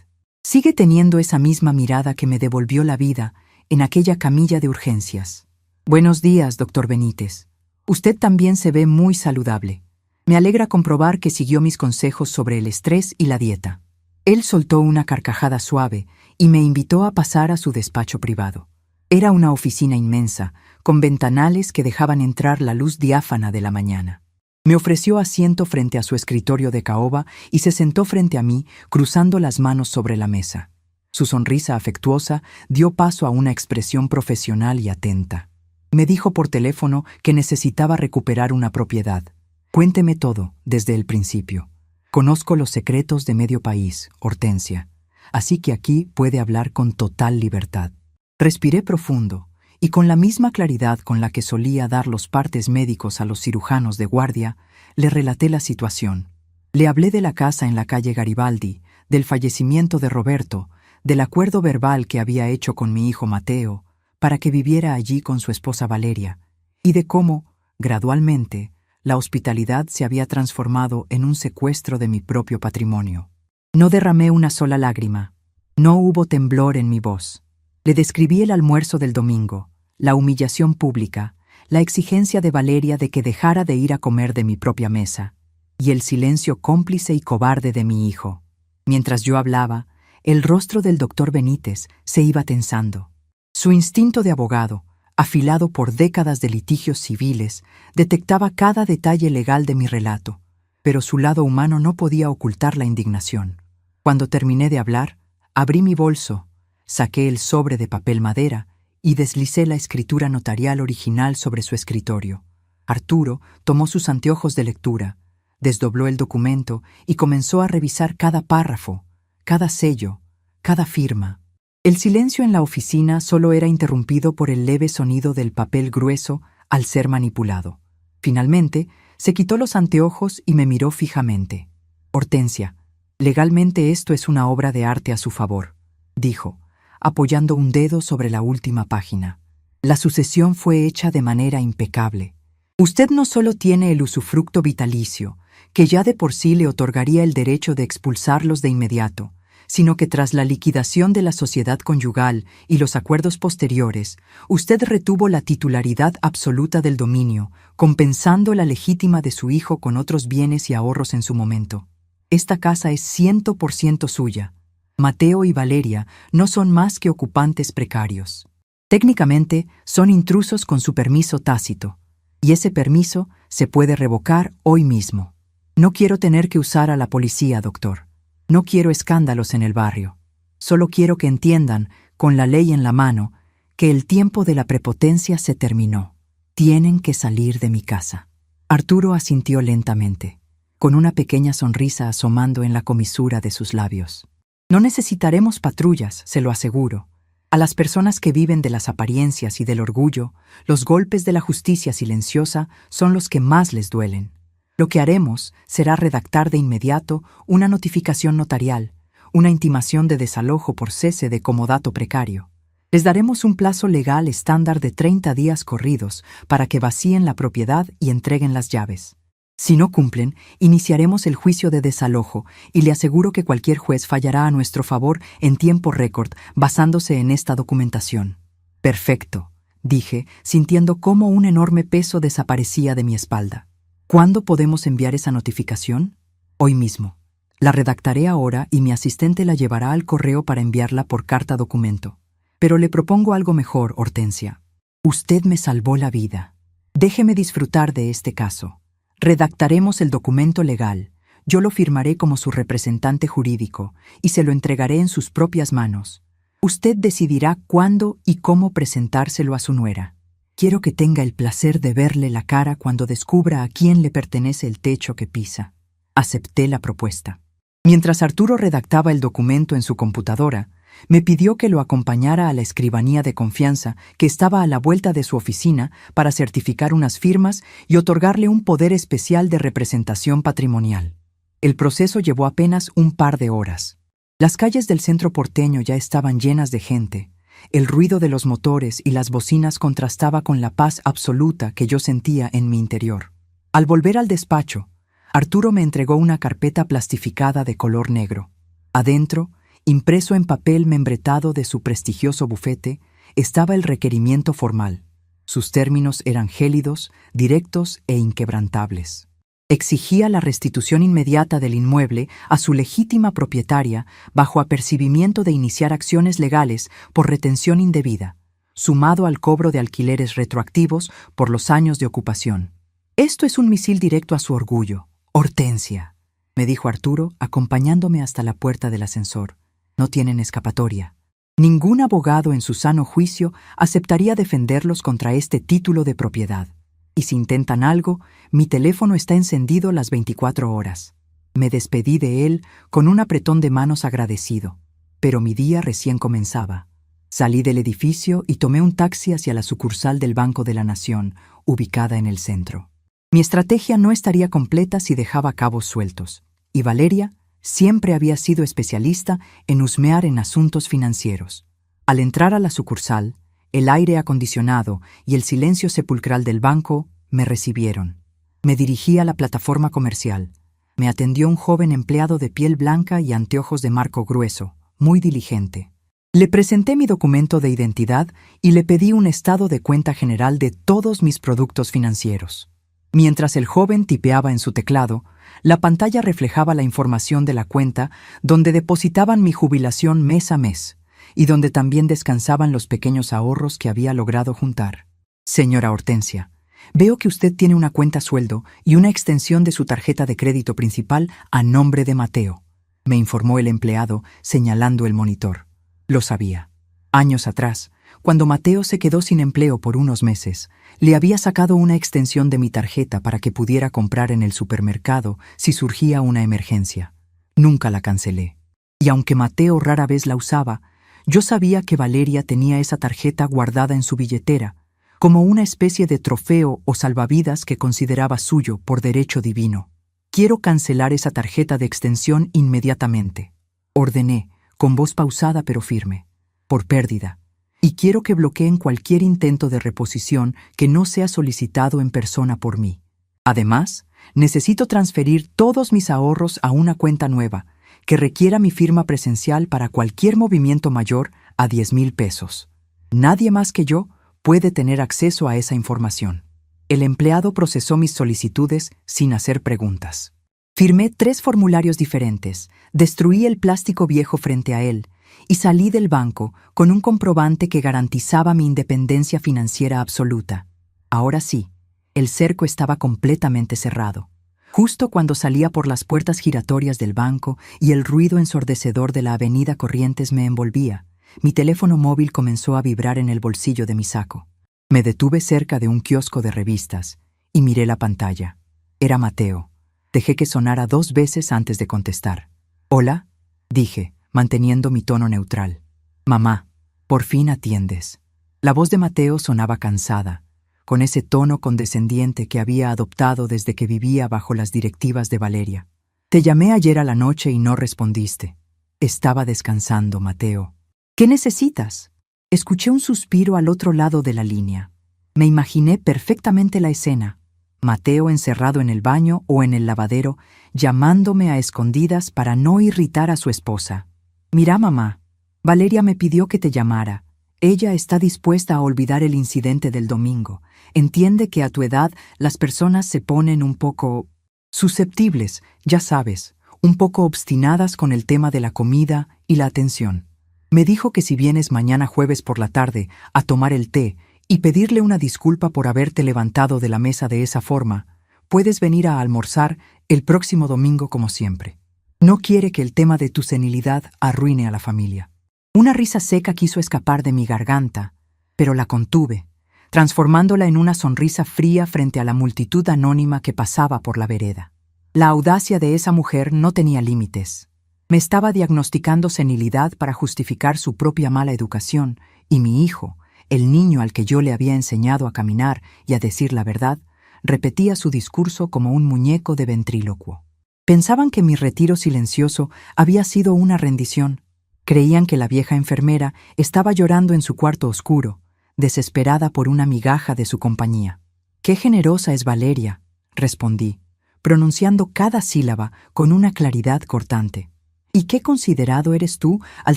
A: Sigue teniendo esa misma mirada que me devolvió la vida en aquella camilla de urgencias. Buenos días, doctor Benítez. Usted también se ve muy saludable. Me alegra comprobar que siguió mis consejos sobre el estrés y la dieta». Él soltó una carcajada suave y me invitó a pasar a su despacho privado. Era una oficina inmensa, con ventanales que dejaban entrar la luz diáfana de la mañana. Me ofreció asiento frente a su escritorio de caoba y se sentó frente a mí, cruzando las manos sobre la mesa. Su sonrisa afectuosa dio paso a una expresión profesional y atenta. Me dijo por teléfono que necesitaba recuperar una propiedad. «Cuénteme todo, desde el principio. Conozco los secretos de medio país, Hortensia, así que aquí puede hablar con total libertad». Respiré profundo y con la misma claridad con la que solía dar los partes médicos a los cirujanos de guardia, le relaté la situación. Le hablé de la casa en la calle Garibaldi, del fallecimiento de Roberto, del acuerdo verbal que había hecho con mi hijo Mateo para que viviera allí con su esposa Valeria, y de cómo, gradualmente, la hospitalidad se había transformado en un secuestro de mi propio patrimonio. No derramé una sola lágrima, no hubo temblor en mi voz. Le describí el almuerzo del domingo, la humillación pública, la exigencia de Valeria de que dejara de ir a comer de mi propia mesa, y el silencio cómplice y cobarde de mi hijo. Mientras yo hablaba, el rostro del doctor Benítez se iba tensando. Su instinto de abogado, afilado por décadas de litigios civiles, detectaba cada detalle legal de mi relato, pero su lado humano no podía ocultar la indignación. Cuando terminé de hablar, abrí mi bolso, saqué el sobre de papel madera y deslicé la escritura notarial original sobre su escritorio. Arturo tomó sus anteojos de lectura, desdobló el documento y comenzó a revisar cada párrafo, cada sello, cada firma. El silencio en la oficina solo era interrumpido por el leve sonido del papel grueso al ser manipulado. Finalmente, se quitó los anteojos y me miró fijamente. «Hortensia, legalmente esto es una obra de arte a su favor», dijo, apoyando un dedo sobre la última página. «La sucesión fue hecha de manera impecable. Usted no solo tiene el usufructo vitalicio, que ya de por sí le otorgaría el derecho de expulsarlos de inmediato, sino que tras la liquidación de la sociedad conyugal y los acuerdos posteriores, usted retuvo la titularidad absoluta del dominio, compensando la legítima de su hijo con otros bienes y ahorros en su momento. Esta casa es 100% suya. Mateo y Valeria no son más que ocupantes precarios. Técnicamente, son intrusos con su permiso tácito, y ese permiso se puede revocar hoy mismo. No quiero tener que usar a la policía, doctor. No quiero escándalos en el barrio. Solo quiero que entiendan, con la ley en la mano, que el tiempo de la prepotencia se terminó. Tienen que salir de mi casa. Arturo asintió lentamente, con una pequeña sonrisa asomando en la comisura de sus labios. No necesitaremos patrullas, se lo aseguro. A las personas que viven de las apariencias y del orgullo, los golpes de la justicia silenciosa son los que más les duelen. Lo que haremos será redactar de inmediato una notificación notarial, una intimación de desalojo por cese de comodato precario. Les daremos un plazo legal estándar de 30 días corridos para que vacíen la propiedad y entreguen las llaves. Si no cumplen, iniciaremos el juicio de desalojo y le aseguro que cualquier juez fallará a nuestro favor en tiempo récord basándose en esta documentación. Perfecto, dije, sintiendo cómo un enorme peso desaparecía de mi espalda. ¿Cuándo podemos enviar esa notificación? Hoy mismo. La redactaré ahora y mi asistente la llevará al correo para enviarla por carta documento. Pero le propongo algo mejor, Hortensia. Usted me salvó la vida. Déjeme disfrutar de este caso. Redactaremos el documento legal, yo lo firmaré como su representante jurídico y se lo entregaré en sus propias manos. Usted decidirá cuándo y cómo presentárselo a su nuera. Quiero que tenga el placer de verle la cara cuando descubra a quién le pertenece el techo que pisa. Acepté la propuesta. Mientras Arturo redactaba el documento en su computadora, me pidió que lo acompañara a la escribanía de confianza que estaba a la vuelta de su oficina para certificar unas firmas y otorgarle un poder especial de representación patrimonial. El proceso llevó apenas un par de horas. Las calles del centro porteño ya estaban llenas de gente. El ruido de los motores y las bocinas contrastaba con la paz absoluta que yo sentía en mi interior. Al volver al despacho, Arturo me entregó una carpeta plastificada de color negro. Adentro, impreso en papel membretado de su prestigioso bufete, estaba el requerimiento formal. Sus términos eran gélidos, directos e inquebrantables. Exigía la restitución inmediata del inmueble a su legítima propietaria bajo apercibimiento de iniciar acciones legales por retención indebida, sumado al cobro de alquileres retroactivos por los años de ocupación. Esto es un misil directo a su orgullo. Hortensia, me dijo Arturo, acompañándome hasta la puerta del ascensor. No tienen escapatoria. Ningún abogado en su sano juicio aceptaría defenderlos contra este título de propiedad. Y si intentan algo, mi teléfono está encendido las 24 horas. Me despedí de él con un apretón de manos agradecido. Pero mi día recién comenzaba. Salí del edificio y tomé un taxi hacia la sucursal del Banco de la Nación, ubicada en el centro. Mi estrategia no estaría completa si dejaba cabos sueltos. Y Valeria siempre había sido especialista en husmear en asuntos financieros. Al entrar a la sucursal, el aire acondicionado y el silencio sepulcral del banco me recibieron. Me dirigí a la plataforma comercial. Me atendió un joven empleado de piel blanca y anteojos de marco grueso, muy diligente. Le presenté mi documento de identidad y le pedí un estado de cuenta general de todos mis productos financieros. Mientras el joven tipeaba en su teclado, la pantalla reflejaba la información de la cuenta donde depositaban mi jubilación mes a mes y donde también descansaban los pequeños ahorros que había logrado juntar. Señora Hortensia, veo que usted tiene una cuenta sueldo y una extensión de su tarjeta de crédito principal a nombre de Mateo, me informó el empleado señalando el monitor. Lo sabía. Años atrás, cuando Mateo se quedó sin empleo por unos meses, le había sacado una extensión de mi tarjeta para que pudiera comprar en el supermercado si surgía una emergencia. Nunca la cancelé. Y aunque Mateo rara vez la usaba, yo sabía que Valeria tenía esa tarjeta guardada en su billetera, como una especie de trofeo o salvavidas que consideraba suyo por derecho divino. Quiero cancelar esa tarjeta de extensión inmediatamente. Ordené, con voz pausada pero firme. Por pérdida. Y quiero que bloqueen cualquier intento de reposición que no sea solicitado en persona por mí. Además, necesito transferir todos mis ahorros a una cuenta nueva, que requiera mi firma presencial para cualquier movimiento mayor a 10,000 pesos. Nadie más que yo puede tener acceso a esa información. El empleado procesó mis solicitudes sin hacer preguntas. Firmé 3 formularios diferentes, destruí el plástico viejo frente a él y salí del banco con un comprobante que garantizaba mi independencia financiera absoluta. Ahora sí, el cerco estaba completamente cerrado. Justo cuando salía por las puertas giratorias del banco y el ruido ensordecedor de la avenida Corrientes me envolvía, mi teléfono móvil comenzó a vibrar en el bolsillo de mi saco. Me detuve cerca de un kiosco de revistas y miré la pantalla. Era Mateo. Dejé que sonara 2 veces antes de contestar. «Hola», dije, manteniendo mi tono neutral. «Mamá, por fin atiendes». La voz de Mateo sonaba cansada, con ese tono condescendiente que había adoptado desde que vivía bajo las directivas de Valeria. «Te llamé ayer a la noche y no respondiste». «Estaba descansando, Mateo». «¿Qué necesitas?». Escuché un suspiro al otro lado de la línea. Me imaginé perfectamente la escena. Mateo encerrado en el baño o en el lavadero, llamándome a escondidas para no irritar a su esposa. «Mira, mamá, Valeria me pidió que te llamara. Ella está dispuesta a olvidar el incidente del domingo. Entiende que a tu edad las personas se ponen un poco susceptibles, ya sabes, un poco obstinadas con el tema de la comida y la atención. Me dijo que si vienes mañana jueves por la tarde a tomar el té y pedirle una disculpa por haberte levantado de la mesa de esa forma, puedes venir a almorzar el próximo domingo como siempre. No quiere que el tema de tu senilidad arruine a la familia». Una risa seca quiso escapar de mi garganta, pero la contuve, transformándola en una sonrisa fría frente a la multitud anónima que pasaba por la vereda. La audacia de esa mujer no tenía límites. Me estaba diagnosticando senilidad para justificar su propia mala educación, y mi hijo, el niño al que yo le había enseñado a caminar y a decir la verdad, repetía su discurso como un muñeco de ventrílocuo. Pensaban que mi retiro silencioso había sido una rendición. Creían que la vieja enfermera estaba llorando en su cuarto oscuro, desesperada por una migaja de su compañía. «Qué generosa es Valeria», respondí, pronunciando cada sílaba con una claridad cortante. «¿Y qué considerado eres tú al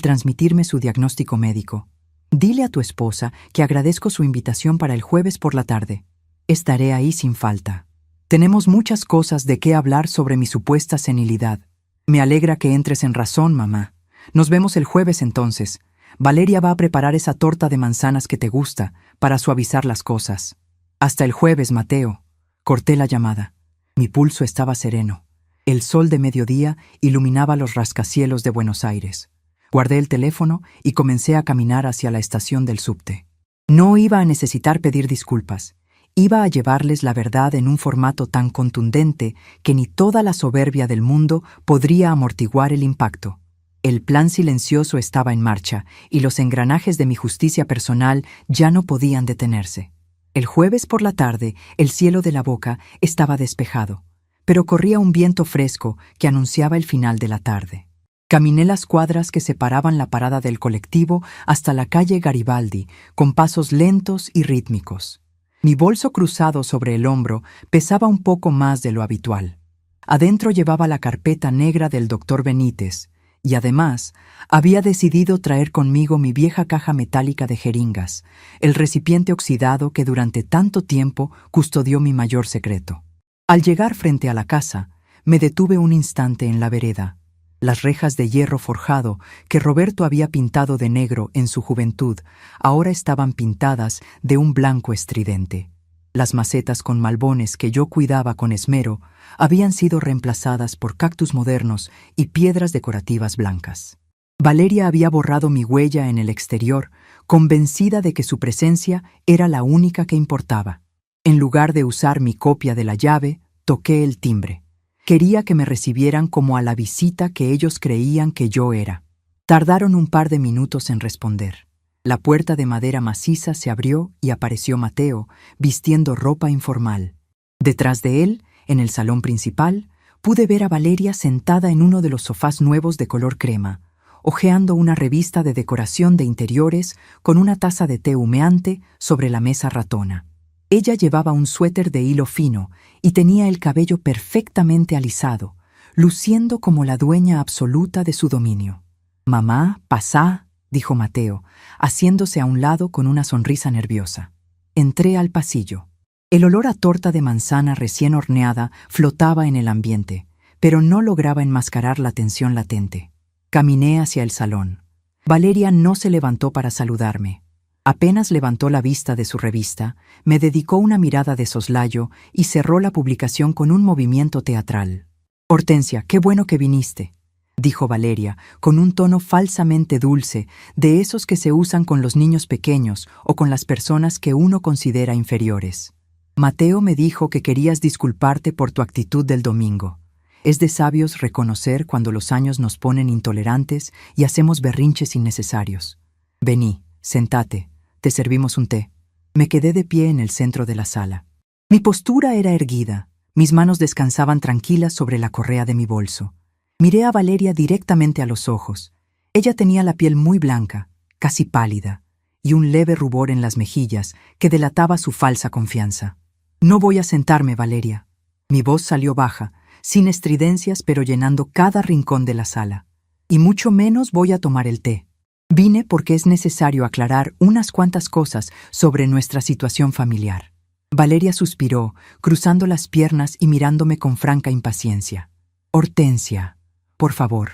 A: transmitirme su diagnóstico médico? Dile a tu esposa que agradezco su invitación para el jueves por la tarde. Estaré ahí sin falta. Tenemos muchas cosas de qué hablar sobre mi supuesta senilidad. Me alegra que entres en razón, mamá. Nos vemos el jueves entonces. Valeria va a preparar esa torta de manzanas que te gusta para suavizar las cosas. Hasta el jueves, Mateo». Corté la llamada. Mi pulso estaba sereno. El sol de mediodía iluminaba los rascacielos de Buenos Aires. Guardé el teléfono y comencé a caminar hacia la estación del subte. No iba a necesitar pedir disculpas. Iba a llevarles la verdad en un formato tan contundente que ni toda la soberbia del mundo podría amortiguar el impacto. El plan silencioso estaba en marcha y los engranajes de mi justicia personal ya no podían detenerse. El jueves por la tarde, el cielo de La Boca estaba despejado, pero corría un viento fresco que anunciaba el final de la tarde. Caminé las cuadras que separaban la parada del colectivo hasta la calle Garibaldi, con pasos lentos y rítmicos. Mi bolso cruzado sobre el hombro pesaba un poco más de lo habitual. Adentro llevaba la carpeta negra del doctor Benítez, y además había decidido traer conmigo mi vieja caja metálica de jeringas, el recipiente oxidado que durante tanto tiempo custodió mi mayor secreto. Al llegar frente a la casa, me detuve un instante en la vereda. Las rejas de hierro forjado que Roberto había pintado de negro en su juventud ahora estaban pintadas de un blanco estridente. Las macetas con malbones que yo cuidaba con esmero habían sido reemplazadas por cactus modernos y piedras decorativas blancas. Valeria había borrado mi huella en el exterior, convencida de que su presencia era la única que importaba. En lugar de usar mi copia de la llave, toqué el timbre. Quería que me recibieran como a la visita que ellos creían que yo era. Tardaron un par de minutos en responder. La puerta de madera maciza se abrió y apareció Mateo, vistiendo ropa informal. Detrás de él, en el salón principal, pude ver a Valeria sentada en uno de los sofás nuevos de color crema, hojeando una revista de decoración de interiores con una taza de té humeante sobre la mesa ratona. Ella llevaba un suéter de hilo fino y tenía el cabello perfectamente alisado, luciendo como la dueña absoluta de su dominio. «Mamá, pasá», dijo Mateo, haciéndose a un lado con una sonrisa nerviosa. Entré al pasillo. El olor a torta de manzana recién horneada flotaba en el ambiente, pero no lograba enmascarar la tensión latente. Caminé hacia el salón. Valeria no se levantó para saludarme. Apenas levantó la vista de su revista, me dedicó una mirada de soslayo y cerró la publicación con un movimiento teatral. «Hortensia, qué bueno que viniste», dijo Valeria, con un tono falsamente dulce, de esos que se usan con los niños pequeños o con las personas que uno considera inferiores. «Mateo me dijo que querías disculparte por tu actitud del domingo. Es de sabios reconocer cuando los años nos ponen intolerantes y hacemos berrinches innecesarios. Vení, sentate, te servimos un té». Me quedé de pie en el centro de la sala. Mi postura era erguida, mis manos descansaban tranquilas sobre la correa de mi bolso. Miré a Valeria directamente a los ojos. Ella tenía la piel muy blanca, casi pálida, y un leve rubor en las mejillas que delataba su falsa confianza. «No voy a sentarme, Valeria». Mi voz salió baja, sin estridencias pero llenando cada rincón de la sala. «Y mucho menos voy a tomar el té. Vine porque es necesario aclarar unas cuantas cosas sobre nuestra situación familiar». Valeria suspiró, cruzando las piernas y mirándome con franca impaciencia. «Hortensia, por favor,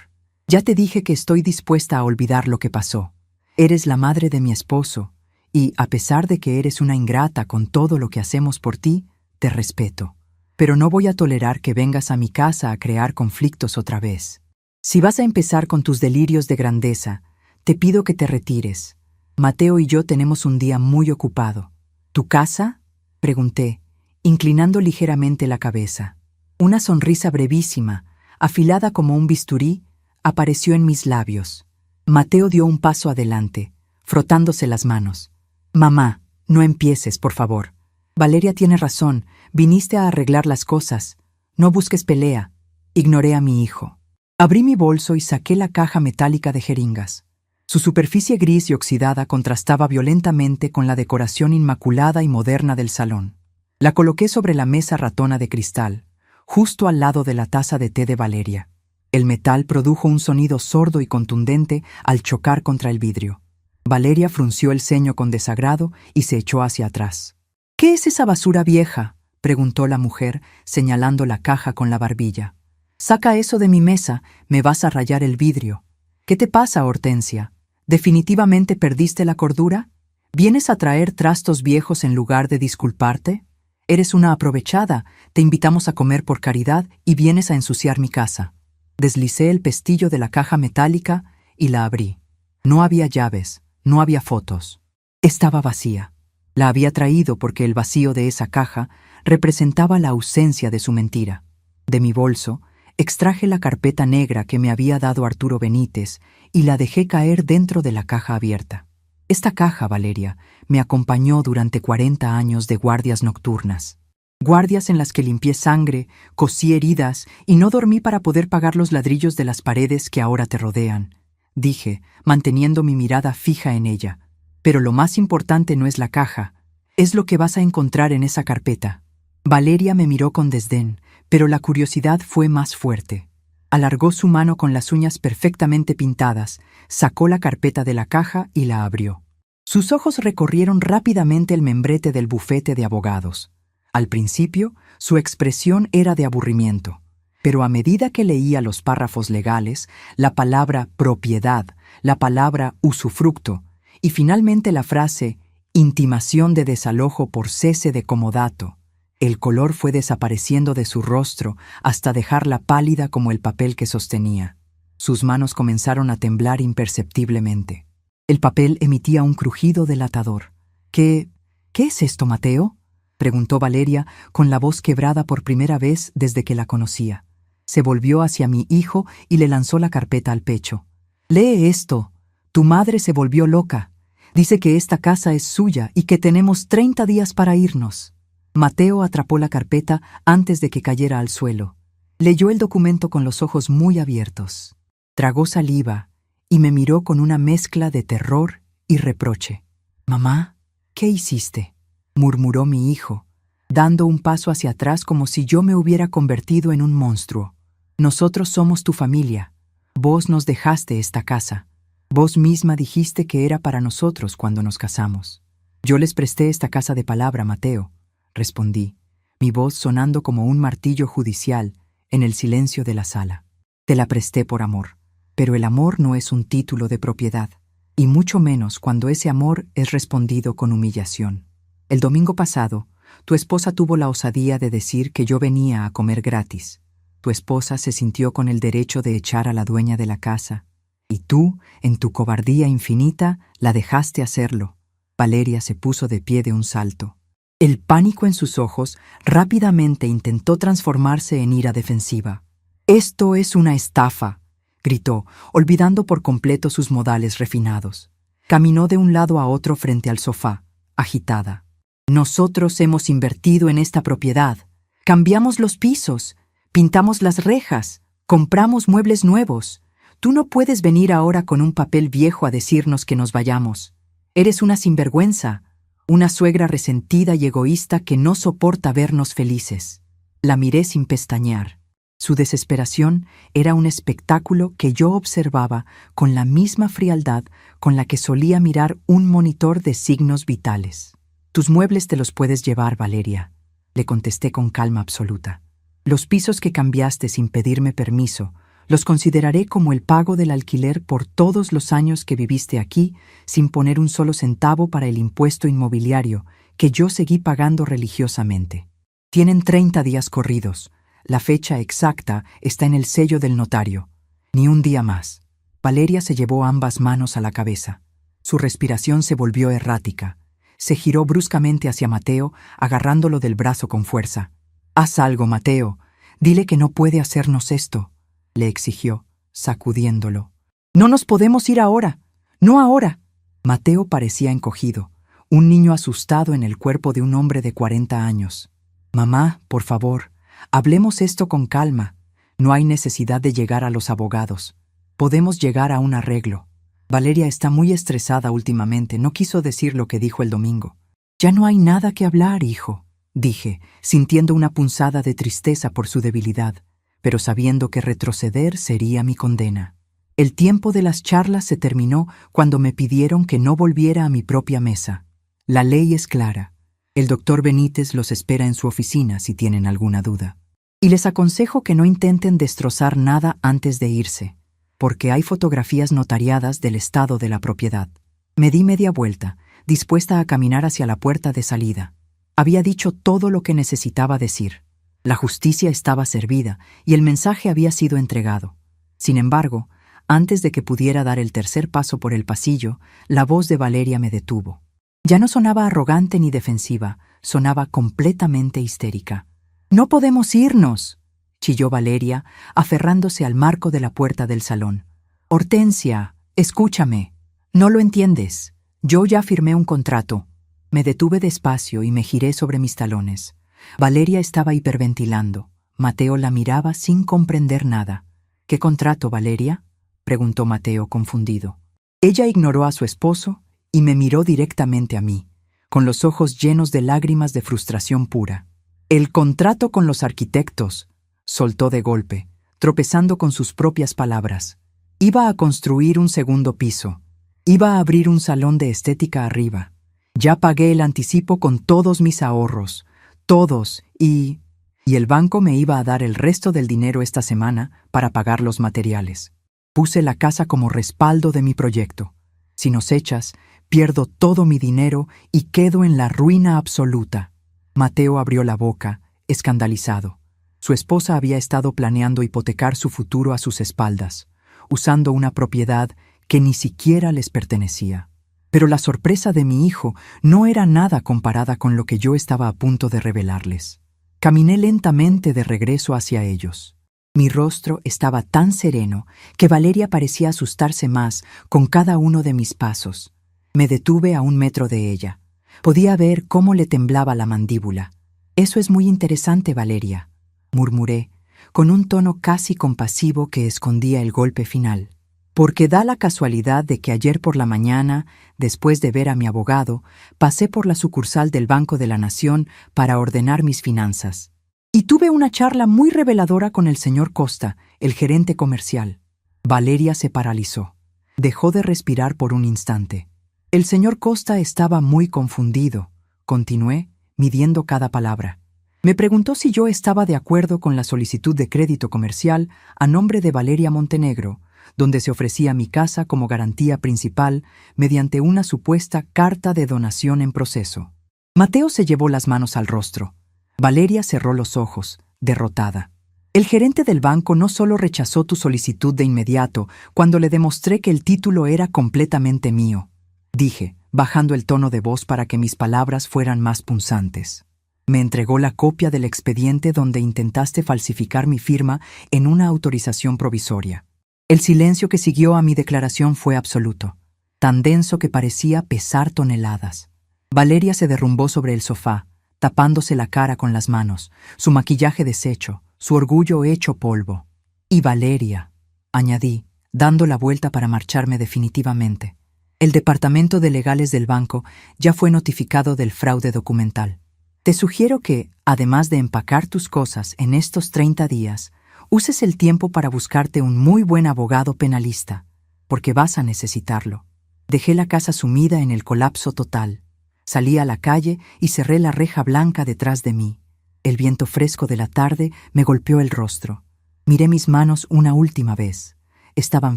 A: ya te dije que estoy dispuesta a olvidar lo que pasó. Eres la madre de mi esposo, y, a pesar de que eres una ingrata con todo lo que hacemos por ti, te respeto. Pero no voy a tolerar que vengas a mi casa a crear conflictos otra vez. Si vas a empezar con tus delirios de grandeza, te pido que te retires. Mateo y yo tenemos un día muy ocupado». «¿Tu casa?», pregunté, inclinando ligeramente la cabeza. Una sonrisa brevísima, afilada como un bisturí, apareció en mis labios. Mateo dio un paso adelante, frotándose las manos. «Mamá, no empieces, por favor. Valeria tiene razón, viniste a arreglar las cosas. No busques pelea». Ignoré a mi hijo. Abrí mi bolso y saqué la caja metálica de jeringas. Su superficie gris y oxidada contrastaba violentamente con la decoración inmaculada y moderna del salón. La coloqué sobre la mesa ratona de cristal, justo al lado de la taza de té de Valeria. El metal produjo un sonido sordo y contundente al chocar contra el vidrio. Valeria frunció el ceño con desagrado y se echó hacia atrás. «¿Qué es esa basura vieja?», preguntó la mujer, señalando la caja con la barbilla. «Saca eso de mi mesa, me vas a rayar el vidrio». «¿Qué te pasa, Hortensia? ¿Definitivamente perdiste la cordura? ¿Vienes a traer trastos viejos en lugar de disculparte? Eres una aprovechada, te invitamos a comer por caridad y vienes a ensuciar mi casa». Deslicé el pestillo de la caja metálica y la abrí. No había llaves, no había fotos. Estaba vacía. La había traído porque el vacío de esa caja representaba la ausencia de su mentira. De mi bolso, extraje la carpeta negra que me había dado Arturo Benítez y la dejé caer dentro de la caja abierta. Esta caja, Valeria, me acompañó durante 40 años de guardias nocturnas. Guardias en las que limpié sangre, cosí heridas y no dormí para poder pagar los ladrillos de las paredes que ahora te rodean, dije, manteniendo mi mirada fija en ella. Pero lo más importante no es la caja, es lo que vas a encontrar en esa carpeta. Valeria me miró con desdén, pero la curiosidad fue más fuerte. Alargó su mano con las uñas perfectamente pintadas, sacó la carpeta de la caja y la abrió. Sus ojos recorrieron rápidamente el membrete del bufete de abogados. Al principio, su expresión era de aburrimiento, pero a medida que leía los párrafos legales, la palabra propiedad, la palabra usufructo y finalmente la frase intimación de desalojo por cese de comodato, el color fue desapareciendo de su rostro hasta dejarla pálida como el papel que sostenía. Sus manos comenzaron a temblar imperceptiblemente. El papel emitía un crujido delatador. ¿Qué es esto, Mateo?», preguntó Valeria con la voz quebrada por primera vez desde que la conocía. Se volvió hacia mi hijo y le lanzó la carpeta al pecho. «Lee esto. Tu madre se volvió loca. Dice que esta casa es suya y que tenemos 30 días para irnos». Mateo atrapó la carpeta antes de que cayera al suelo. Leyó el documento con los ojos muy abiertos. Tragó saliva y me miró con una mezcla de terror y reproche. «Mamá, ¿qué hiciste?», murmuró mi hijo, dando un paso hacia atrás como si yo me hubiera convertido en un monstruo. Nosotros somos tu familia. Vos nos dejaste esta casa. Vos misma dijiste que era para nosotros cuando nos casamos. Yo les presté esta casa de palabra, Mateo, respondí, mi voz sonando como un martillo judicial en el silencio de la sala. Te la presté por amor, pero el amor no es un título de propiedad, y mucho menos cuando ese amor es respondido con humillación. El domingo pasado, tu esposa tuvo la osadía de decir que yo venía a comer gratis. Tu esposa se sintió con el derecho de echar a la dueña de la casa, y tú, en tu cobardía infinita, la dejaste hacerlo. Valeria se puso de pie de un salto. El pánico en sus ojos rápidamente intentó transformarse en ira defensiva. «Esto es una estafa», gritó, olvidando por completo sus modales refinados. Caminó de un lado a otro frente al sofá, agitada. «Nosotros hemos invertido en esta propiedad. Cambiamos los pisos, pintamos las rejas, compramos muebles nuevos. Tú no puedes venir ahora con un papel viejo a decirnos que nos vayamos. Eres una sinvergüenza, una suegra resentida y egoísta que no soporta vernos felices». La miré sin pestañear. Su desesperación era un espectáculo que yo observaba con la misma frialdad con la que solía mirar un monitor de signos vitales. «Tus muebles te los puedes llevar, Valeria», le contesté con calma absoluta. «Los pisos que cambiaste sin pedirme permiso los consideraré como el pago del alquiler por todos los años que viviste aquí sin poner un solo centavo para el impuesto inmobiliario que yo seguí pagando religiosamente. Tienen 30 días corridos. La fecha exacta está en el sello del notario. Ni un día más». Valeria se llevó ambas manos a la cabeza. Su respiración se volvió errática. Se giró bruscamente hacia Mateo, agarrándolo del brazo con fuerza. «Haz algo, Mateo. Dile que no puede hacernos esto», le exigió, sacudiéndolo. «No nos podemos ir ahora. No ahora». Mateo parecía encogido, un niño asustado en el cuerpo de un hombre de 40 años. «Mamá, por favor, hablemos esto con calma. No hay necesidad de llegar a los abogados. Podemos llegar a un arreglo. Valeria está muy estresada últimamente, no quiso decir lo que dijo el domingo». «Ya no hay nada que hablar, hijo», dije, sintiendo una punzada de tristeza por su debilidad, pero sabiendo que retroceder sería mi condena. El tiempo de las charlas se terminó cuando me pidieron que no volviera a mi propia mesa. La ley es clara. El doctor Benítez los espera en su oficina si tienen alguna duda. Y les aconsejo que no intenten destrozar nada antes de irse, porque hay fotografías notariadas del estado de la propiedad. Me di media vuelta, dispuesta a caminar hacia la puerta de salida. Había dicho todo lo que necesitaba decir. La justicia estaba servida y el mensaje había sido entregado. Sin embargo, antes de que pudiera dar el tercer paso por el pasillo, la voz de Valeria me detuvo. Ya no sonaba arrogante ni defensiva, sonaba completamente histérica. «No podemos irnos», chilló Valeria, aferrándose al marco de la puerta del salón. «Hortensia, escúchame. No lo entiendes. Yo ya firmé un contrato». Me detuve despacio y me giré sobre mis talones. Valeria estaba hiperventilando. Mateo la miraba sin comprender nada. «¿Qué contrato, Valeria?», preguntó Mateo confundido. Ella ignoró a su esposo y me miró directamente a mí, con los ojos llenos de lágrimas de frustración pura. «El contrato con los arquitectos», soltó de golpe, tropezando con sus propias palabras. «Iba a construir un segundo piso. Iba a abrir un salón de estética arriba. Ya pagué el anticipo con todos mis ahorros. Todos, y el banco me iba a dar el resto del dinero esta semana para pagar los materiales. Puse la casa como respaldo de mi proyecto. Si nos echas, pierdo todo mi dinero y quedo en la ruina absoluta». Mateo abrió la boca, escandalizado. Su esposa había estado planeando hipotecar su futuro a sus espaldas, usando una propiedad que ni siquiera les pertenecía. Pero la sorpresa de mi hijo no era nada comparada con lo que yo estaba a punto de revelarles. Caminé lentamente de regreso hacia ellos. Mi rostro estaba tan sereno que Valeria parecía asustarse más con cada uno de mis pasos. Me detuve a 1 metro de ella. Podía ver cómo le temblaba la mandíbula. «Eso es muy interesante, Valeria», murmuré, con un tono casi compasivo que escondía el golpe final. «Porque da la casualidad de que ayer por la mañana, después de ver a mi abogado, pasé por la sucursal del Banco de la Nación para ordenar mis finanzas. Y tuve una charla muy reveladora con el señor Costa, el gerente comercial. Valeria se paralizó. Dejó de respirar por un instante. El señor Costa estaba muy confundido. Continué, midiendo cada palabra. Me preguntó si yo estaba de acuerdo con la solicitud de crédito comercial a nombre de Valeria Montenegro, donde se ofrecía mi casa como garantía principal mediante una supuesta carta de donación en proceso. Mateo se llevó las manos al rostro. Valeria cerró los ojos, derrotada. El gerente del banco no solo rechazó tu solicitud de inmediato cuando le demostré que el título era completamente mío, dije, bajando el tono de voz para que mis palabras fueran más punzantes. Me entregó la copia del expediente donde intentaste falsificar mi firma en una autorización provisoria. El silencio que siguió a mi declaración fue absoluto, tan denso que parecía pesar toneladas. Valeria se derrumbó sobre el sofá, tapándose la cara con las manos, su maquillaje deshecho, su orgullo hecho polvo. Y Valeria, añadí, dando la vuelta para marcharme definitivamente. El departamento de legales del banco ya fue notificado del fraude documental. Te sugiero que, además de empacar tus cosas en estos 30 días, uses el tiempo para buscarte un muy buen abogado penalista, porque vas a necesitarlo. Dejé la casa sumida en el colapso total. Salí a la calle y cerré la reja blanca detrás de mí. El viento fresco de la tarde me golpeó el rostro. Miré mis manos una última vez. Estaban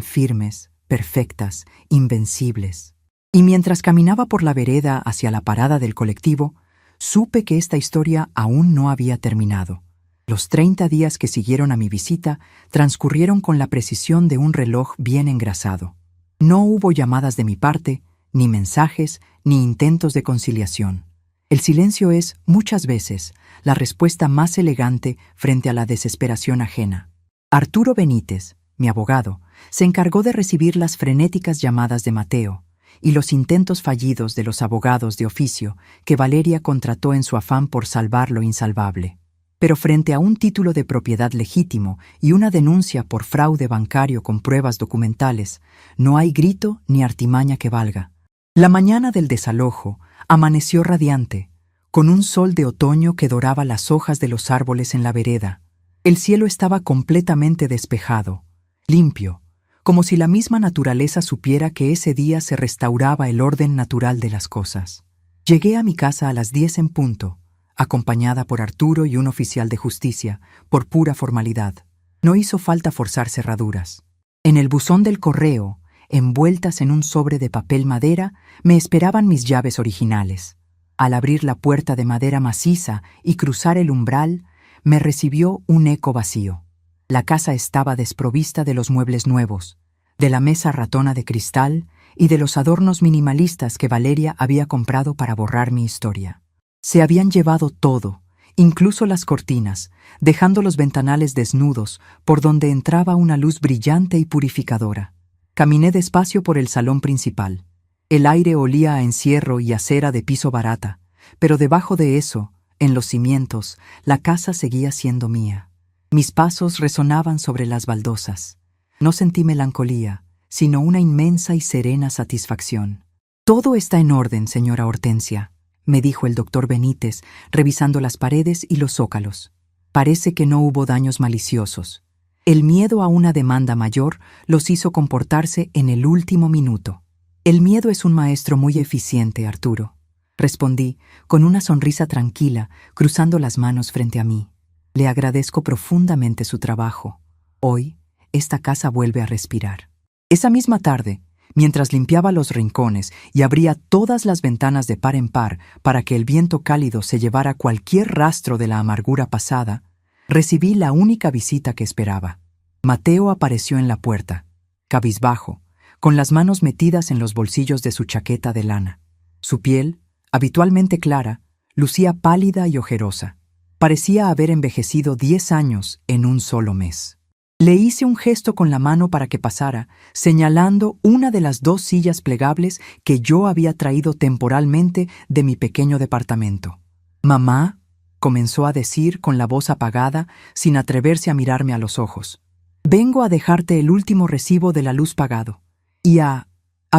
A: firmes, perfectas, invencibles. Y mientras caminaba por la vereda hacia la parada del colectivo, supe que esta historia aún no había terminado. Los 30 días que siguieron a mi visita transcurrieron con la precisión de un reloj bien engrasado. No hubo llamadas de mi parte, ni mensajes, ni intentos de conciliación. El silencio es, muchas veces, la respuesta más elegante frente a la desesperación ajena. Arturo Benítez, mi abogado, se encargó de recibir las frenéticas llamadas de Mateo y los intentos fallidos de los abogados de oficio que Valeria contrató en su afán por salvar lo insalvable. Pero frente a un título de propiedad legítimo y una denuncia por fraude bancario con pruebas documentales, no hay grito ni artimaña que valga. La mañana del desalojo amaneció radiante, con un sol de otoño que doraba las hojas de los árboles en la vereda. El cielo estaba completamente despejado, limpio, como si la misma naturaleza supiera que ese día se restauraba el orden natural de las cosas. Llegué a mi casa a las 10 en punto, acompañada por Arturo y un oficial de justicia, por pura formalidad. No hizo falta forzar cerraduras. En el buzón del correo, envueltas en un sobre de papel madera, me esperaban mis llaves originales. Al abrir la puerta de madera maciza y cruzar el umbral, me recibió un eco vacío. La casa estaba desprovista de los muebles nuevos, de la mesa ratona de cristal y de los adornos minimalistas que Valeria había comprado para borrar mi historia. Se habían llevado todo, incluso las cortinas, dejando los ventanales desnudos por donde entraba una luz brillante y purificadora. Caminé despacio por el salón principal. El aire olía a encierro y a cera de piso barata, pero debajo de eso, en los cimientos, la casa seguía siendo mía. Mis pasos resonaban sobre las baldosas. No sentí melancolía, sino una inmensa y serena satisfacción. «Todo está en orden, señora Hortensia», me dijo el doctor Benítez, revisando las paredes y los zócalos. Parece que no hubo daños maliciosos. El miedo a una demanda mayor los hizo comportarse en el último minuto. «El miedo es un maestro muy eficiente, Arturo», respondí, con una sonrisa tranquila, cruzando las manos frente a mí. «Le agradezco profundamente su trabajo. Hoy, esta casa vuelve a respirar». Esa misma tarde, mientras limpiaba los rincones y abría todas las ventanas de par en par para que el viento cálido se llevara cualquier rastro de la amargura pasada, recibí la única visita que esperaba. Mateo apareció en la puerta, cabizbajo, con las manos metidas en los bolsillos de su chaqueta de lana. Su piel, habitualmente clara, lucía pálida y ojerosa. Parecía haber envejecido 10 años en un solo mes. Le hice un gesto con la mano para que pasara, señalando una de las 2 sillas plegables que yo había traído temporalmente de mi pequeño departamento. «Mamá», comenzó a decir con la voz apagada, sin atreverse a mirarme a los ojos. «Vengo a dejarte el último recibo de la luz pagado. Y a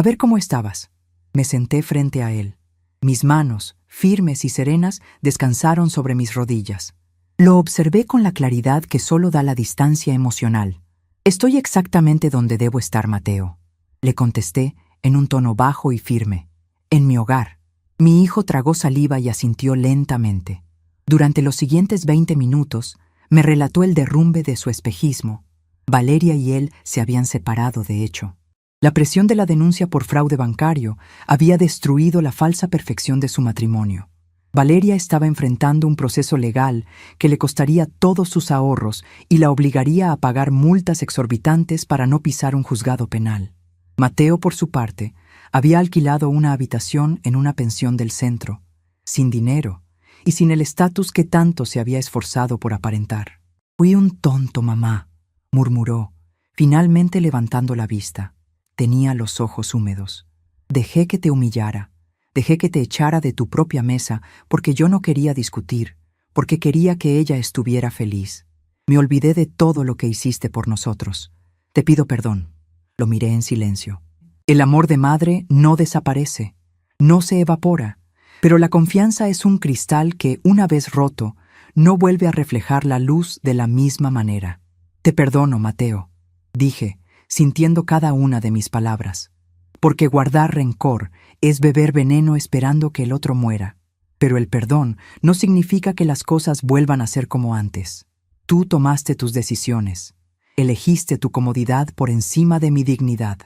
A: ver cómo estabas». Me senté frente a él. Mis manos, firmes y serenas, descansaron sobre mis rodillas. Lo observé con la claridad que solo da la distancia emocional. Estoy exactamente donde debo estar, Mateo. Le contesté en un tono bajo y firme. En mi hogar. Mi hijo tragó saliva y asintió lentamente. Durante los siguientes 20 minutos, me relató el derrumbe de su espejismo. Valeria y él se habían separado, de hecho. La presión de la denuncia por fraude bancario había destruido la falsa perfección de su matrimonio. Valeria estaba enfrentando un proceso legal que le costaría todos sus ahorros y la obligaría a pagar multas exorbitantes para no pisar un juzgado penal. Mateo, por su parte, había alquilado una habitación en una pensión del centro, sin dinero y sin el estatus que tanto se había esforzado por aparentar. «Fui un tonto, mamá», murmuró, finalmente levantando la vista. Tenía los ojos húmedos. «Dejé que te humillara. Dejé que te echara de tu propia mesa porque yo no quería discutir, porque quería que ella estuviera feliz. Me olvidé de todo lo que hiciste por nosotros. Te pido perdón». Lo miré en silencio. El amor de madre no desaparece, no se evapora, pero la confianza es un cristal que, una vez roto, no vuelve a reflejar la luz de la misma manera. «Te perdono, Mateo», dije, sintiendo cada una de mis palabras. Porque guardar rencor es beber veneno esperando que el otro muera. Pero el perdón no significa que las cosas vuelvan a ser como antes. Tú tomaste tus decisiones. Elegiste tu comodidad por encima de mi dignidad.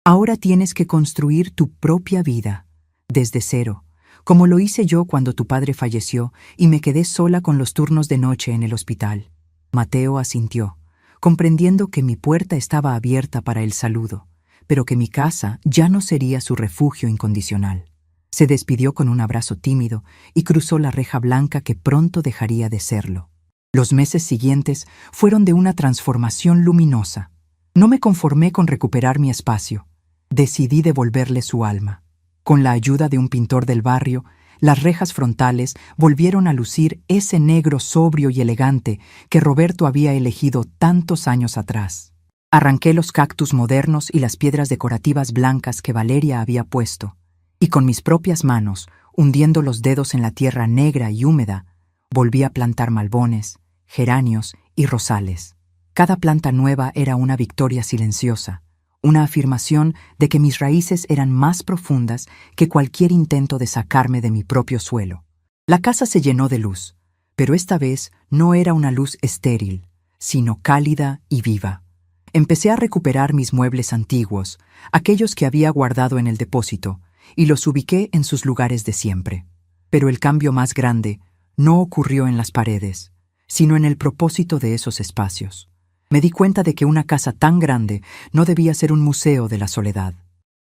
A: Ahora tienes que construir tu propia vida, desde cero, como lo hice yo cuando tu padre falleció y me quedé sola con los turnos de noche en el hospital. Mateo asintió, comprendiendo que mi puerta estaba abierta para el saludo, pero que mi casa ya no sería su refugio incondicional. Se despidió con un abrazo tímido y cruzó la reja blanca que pronto dejaría de serlo. Los meses siguientes fueron de una transformación luminosa. No me conformé con recuperar mi espacio. Decidí devolverle su alma. Con la ayuda de un pintor del barrio, las rejas frontales volvieron a lucir ese negro sobrio y elegante que Roberto había elegido tantos años atrás. Arranqué los cactus modernos y las piedras decorativas blancas que Valeria había puesto, y con mis propias manos, hundiendo los dedos en la tierra negra y húmeda, volví a plantar malbones, geranios y rosales. Cada planta nueva era una victoria silenciosa, una afirmación de que mis raíces eran más profundas que cualquier intento de sacarme de mi propio suelo. La casa se llenó de luz, pero esta vez no era una luz estéril, sino cálida y viva. Empecé a recuperar mis muebles antiguos, aquellos que había guardado en el depósito, y los ubiqué en sus lugares de siempre. Pero el cambio más grande no ocurrió en las paredes, sino en el propósito de esos espacios. Me di cuenta de que una casa tan grande no debía ser un museo de la soledad.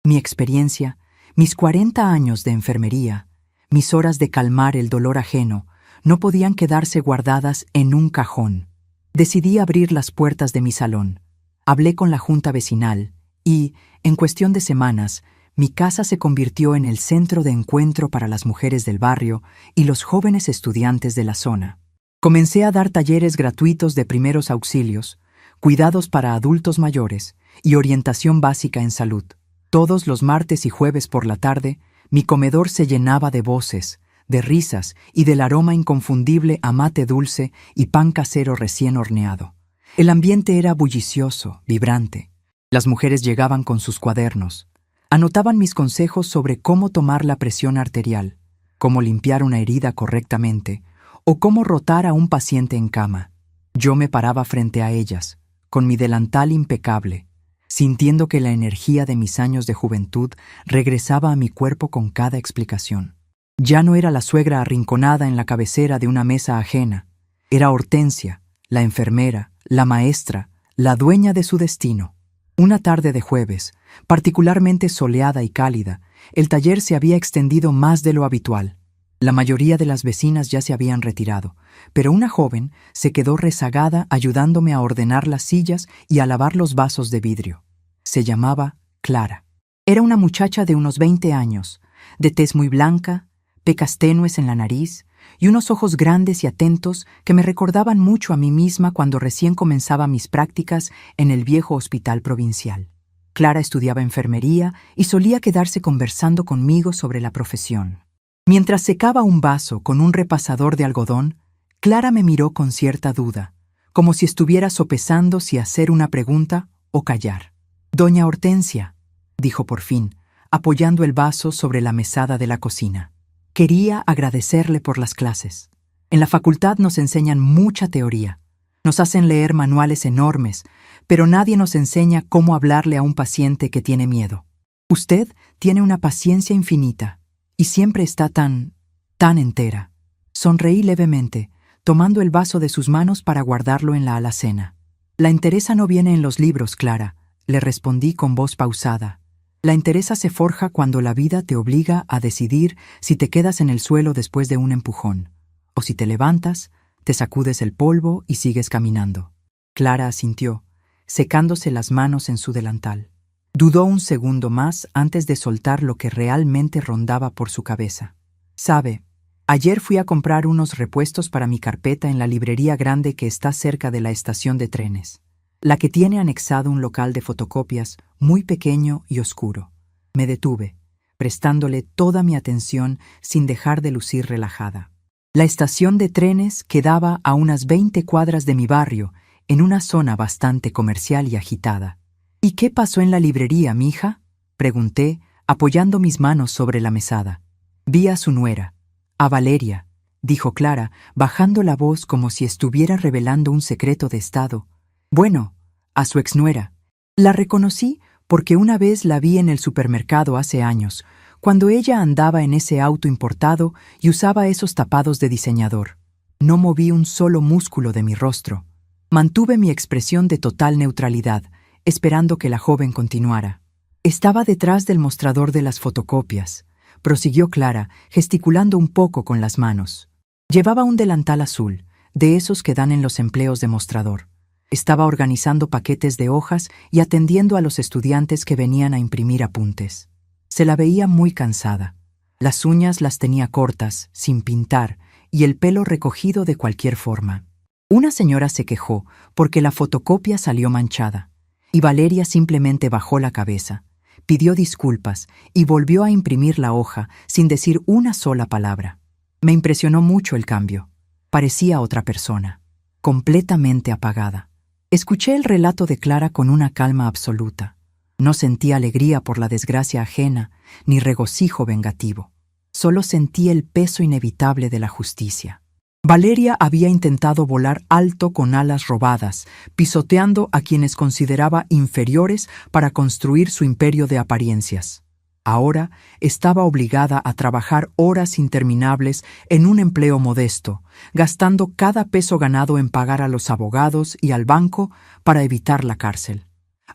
A: Mi experiencia, mis 40 años de enfermería, mis horas de calmar el dolor ajeno, no podían quedarse guardadas en un cajón. Decidí abrir las puertas de mi salón. Hablé con la junta vecinal y, en cuestión de semanas, mi casa se convirtió en el centro de encuentro para las mujeres del barrio y los jóvenes estudiantes de la zona. Comencé a dar talleres gratuitos de primeros auxilios, cuidados para adultos mayores y orientación básica en salud. Todos los martes y jueves por la tarde, mi comedor se llenaba de voces, de risas y del aroma inconfundible a mate dulce y pan casero recién horneado. El ambiente era bullicioso, vibrante. Las mujeres llegaban con sus cuadernos. Anotaban mis consejos sobre cómo tomar la presión arterial, cómo limpiar una herida correctamente o cómo rotar a un paciente en cama. Yo me paraba frente a ellas, con mi delantal impecable, sintiendo que la energía de mis años de juventud regresaba a mi cuerpo con cada explicación. Ya no era la suegra arrinconada en la cabecera de una mesa ajena. Era Hortensia, la enfermera, la maestra, la dueña de su destino. Una tarde de jueves, particularmente soleada y cálida, el taller se había extendido más de lo habitual. La mayoría de las vecinas ya se habían retirado, pero una joven se quedó rezagada ayudándome a ordenar las sillas y a lavar los vasos de vidrio. Se llamaba Clara. Era una muchacha de unos 20 años, de tez muy blanca, pecas tenues en la nariz y unos ojos grandes y atentos que me recordaban mucho a mí misma cuando recién comenzaba mis prácticas en el viejo hospital provincial. Clara estudiaba enfermería y solía quedarse conversando conmigo sobre la profesión. Mientras secaba un vaso con un repasador de algodón, Clara me miró con cierta duda, como si estuviera sopesando si hacer una pregunta o callar. «Doña Hortensia», dijo por fin, apoyando el vaso sobre la mesada de la cocina. «Quería agradecerle por las clases. En la facultad nos enseñan mucha teoría. Nos hacen leer manuales enormes, pero nadie nos enseña cómo hablarle a un paciente que tiene miedo. Usted tiene una paciencia infinita y siempre está tan entera». Sonreí levemente, tomando el vaso de sus manos para guardarlo en la alacena. «La entereza no viene en los libros, Clara», le respondí con voz pausada. «La entereza se forja cuando la vida te obliga a decidir si te quedas en el suelo después de un empujón, o si te levantas, te sacudes el polvo y sigues caminando». Clara asintió, secándose las manos en su delantal. Dudó un segundo más antes de soltar lo que realmente rondaba por su cabeza. «Sabe, ayer fui a comprar unos repuestos para mi carpeta en la librería grande que está cerca de la estación de trenes, la que tiene anexado un local de fotocopias muy pequeño y oscuro». Me detuve, prestándole toda mi atención sin dejar de lucir relajada. La estación de trenes quedaba a unas 20 cuadras de mi barrio, en una zona bastante comercial y agitada. «¿Y qué pasó en la librería, mija?», pregunté, apoyando mis manos sobre la mesada. «Vi a su nuera, a Valeria», dijo Clara, bajando la voz como si estuviera revelando un secreto de estado. «Bueno, a su exnuera. La reconocí porque una vez la vi en el supermercado hace años, cuando ella andaba en ese auto importado y usaba esos tapados de diseñador. No moví un solo músculo de mi rostro. Mantuve mi expresión de total neutralidad, esperando que la joven continuara. Estaba detrás del mostrador de las fotocopias», prosiguió Clara, gesticulando un poco con las manos. Llevaba un delantal azul, de esos que dan en los empleos de mostrador. Estaba organizando paquetes de hojas y atendiendo a los estudiantes que venían a imprimir apuntes. Se la veía muy cansada. Las uñas las tenía cortas, sin pintar, y el pelo recogido de cualquier forma. Una señora se quejó porque la fotocopia salió manchada, y Valeria simplemente bajó la cabeza, pidió disculpas y volvió a imprimir la hoja sin decir una sola palabra. Me impresionó mucho el cambio. Parecía otra persona, completamente apagada. Escuché el relato de Clara con una calma absoluta. No sentí alegría por la desgracia ajena, ni regocijo vengativo. Solo sentí el peso inevitable de la justicia. Valeria había intentado volar alto con alas robadas, pisoteando a quienes consideraba inferiores para construir su imperio de apariencias. Ahora estaba obligada a trabajar horas interminables en un empleo modesto, gastando cada peso ganado en pagar a los abogados y al banco para evitar la cárcel.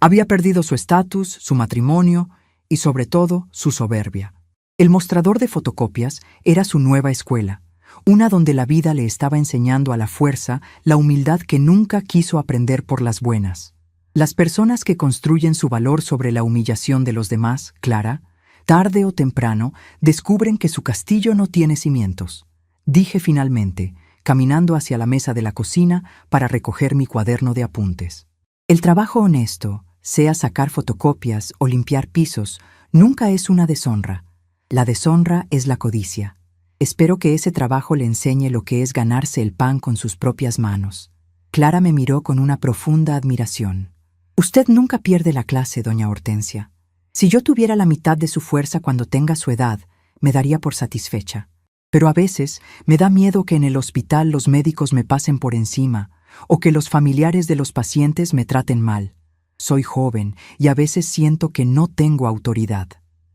A: Había perdido su estatus, su matrimonio y, sobre todo, su soberbia. El mostrador de fotocopias era su nueva escuela, una donde la vida le estaba enseñando a la fuerza la humildad que nunca quiso aprender por las buenas. Las personas que construyen su valor sobre la humillación de los demás, Clara, tarde o temprano, descubren que su castillo no tiene cimientos. Dije finalmente, caminando hacia la mesa de la cocina para recoger mi cuaderno de apuntes. El trabajo honesto, sea sacar fotocopias o limpiar pisos, nunca es una deshonra. La deshonra es la codicia. Espero que ese trabajo le enseñe lo que es ganarse el pan con sus propias manos. Clara me miró con una profunda admiración. «Usted nunca pierde la clase, doña Hortensia. Si yo tuviera la mitad de su fuerza cuando tenga su edad, me daría por satisfecha. Pero a veces me da miedo que en el hospital los médicos me pasen por encima o que los familiares de los pacientes me traten mal. Soy joven y a veces siento que no tengo autoridad».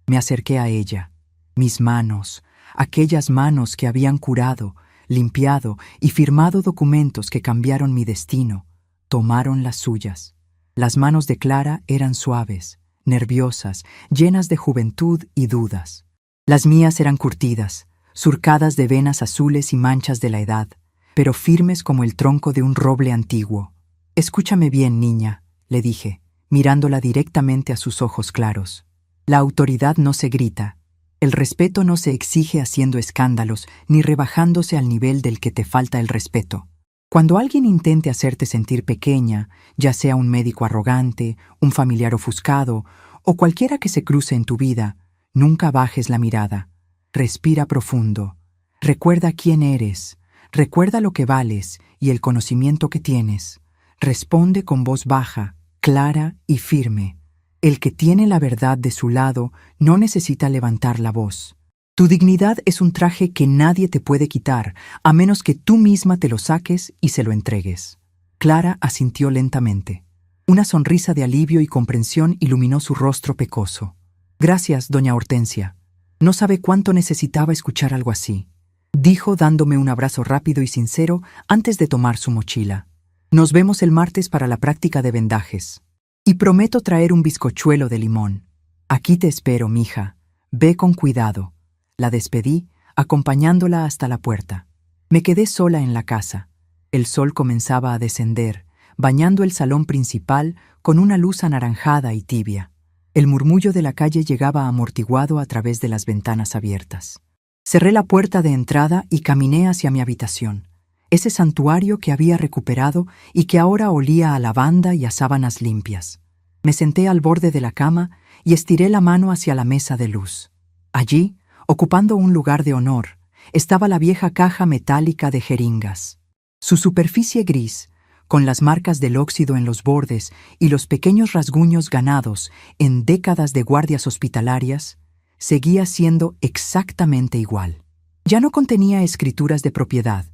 A: Me acerqué a ella. Mis manos, aquellas manos que habían curado, limpiado y firmado documentos que cambiaron mi destino, tomaron las suyas. Las manos de Clara eran suaves, nerviosas, llenas de juventud y dudas. Las mías eran curtidas, surcadas de venas azules y manchas de la edad, pero firmes como el tronco de un roble antiguo. «Escúchame bien, niña», le dije, mirándola directamente a sus ojos claros. «La autoridad no se grita. El respeto no se exige haciendo escándalos ni rebajándose al nivel del que te falta el respeto. Cuando alguien intente hacerte sentir pequeña, ya sea un médico arrogante, un familiar ofuscado o cualquiera que se cruce en tu vida, nunca bajes la mirada. Respira profundo. Recuerda quién eres. Recuerda lo que vales y el conocimiento que tienes. Responde con voz baja, clara y firme. El que tiene la verdad de su lado no necesita levantar la voz. Tu dignidad es un traje que nadie te puede quitar, a menos que tú misma te lo saques y se lo entregues. Clara asintió lentamente. Una sonrisa de alivio y comprensión iluminó su rostro pecoso. Gracias, doña Hortensia. No sabe cuánto necesitaba escuchar algo así, dijo dándome un abrazo rápido y sincero antes de tomar su mochila. Nos vemos el martes para la práctica de vendajes. Y prometo traer un bizcochuelo de limón. Aquí te espero, mija. Ve con cuidado. La despedí, acompañándola hasta la puerta. Me quedé sola en la casa. El sol comenzaba a descender, bañando el salón principal con una luz anaranjada y tibia. El murmullo de la calle llegaba amortiguado a través de las ventanas abiertas. Cerré la puerta de entrada y caminé hacia mi habitación, ese santuario que había recuperado y que ahora olía a lavanda y a sábanas limpias. Me senté al borde de la cama y estiré la mano hacia la mesa de luz. Allí, ocupando un lugar de honor, estaba la vieja caja metálica de jeringas. Su superficie gris, con las marcas del óxido en los bordes y los pequeños rasguños ganados en décadas de guardias hospitalarias, seguía siendo exactamente igual. Ya no contenía escrituras de propiedad,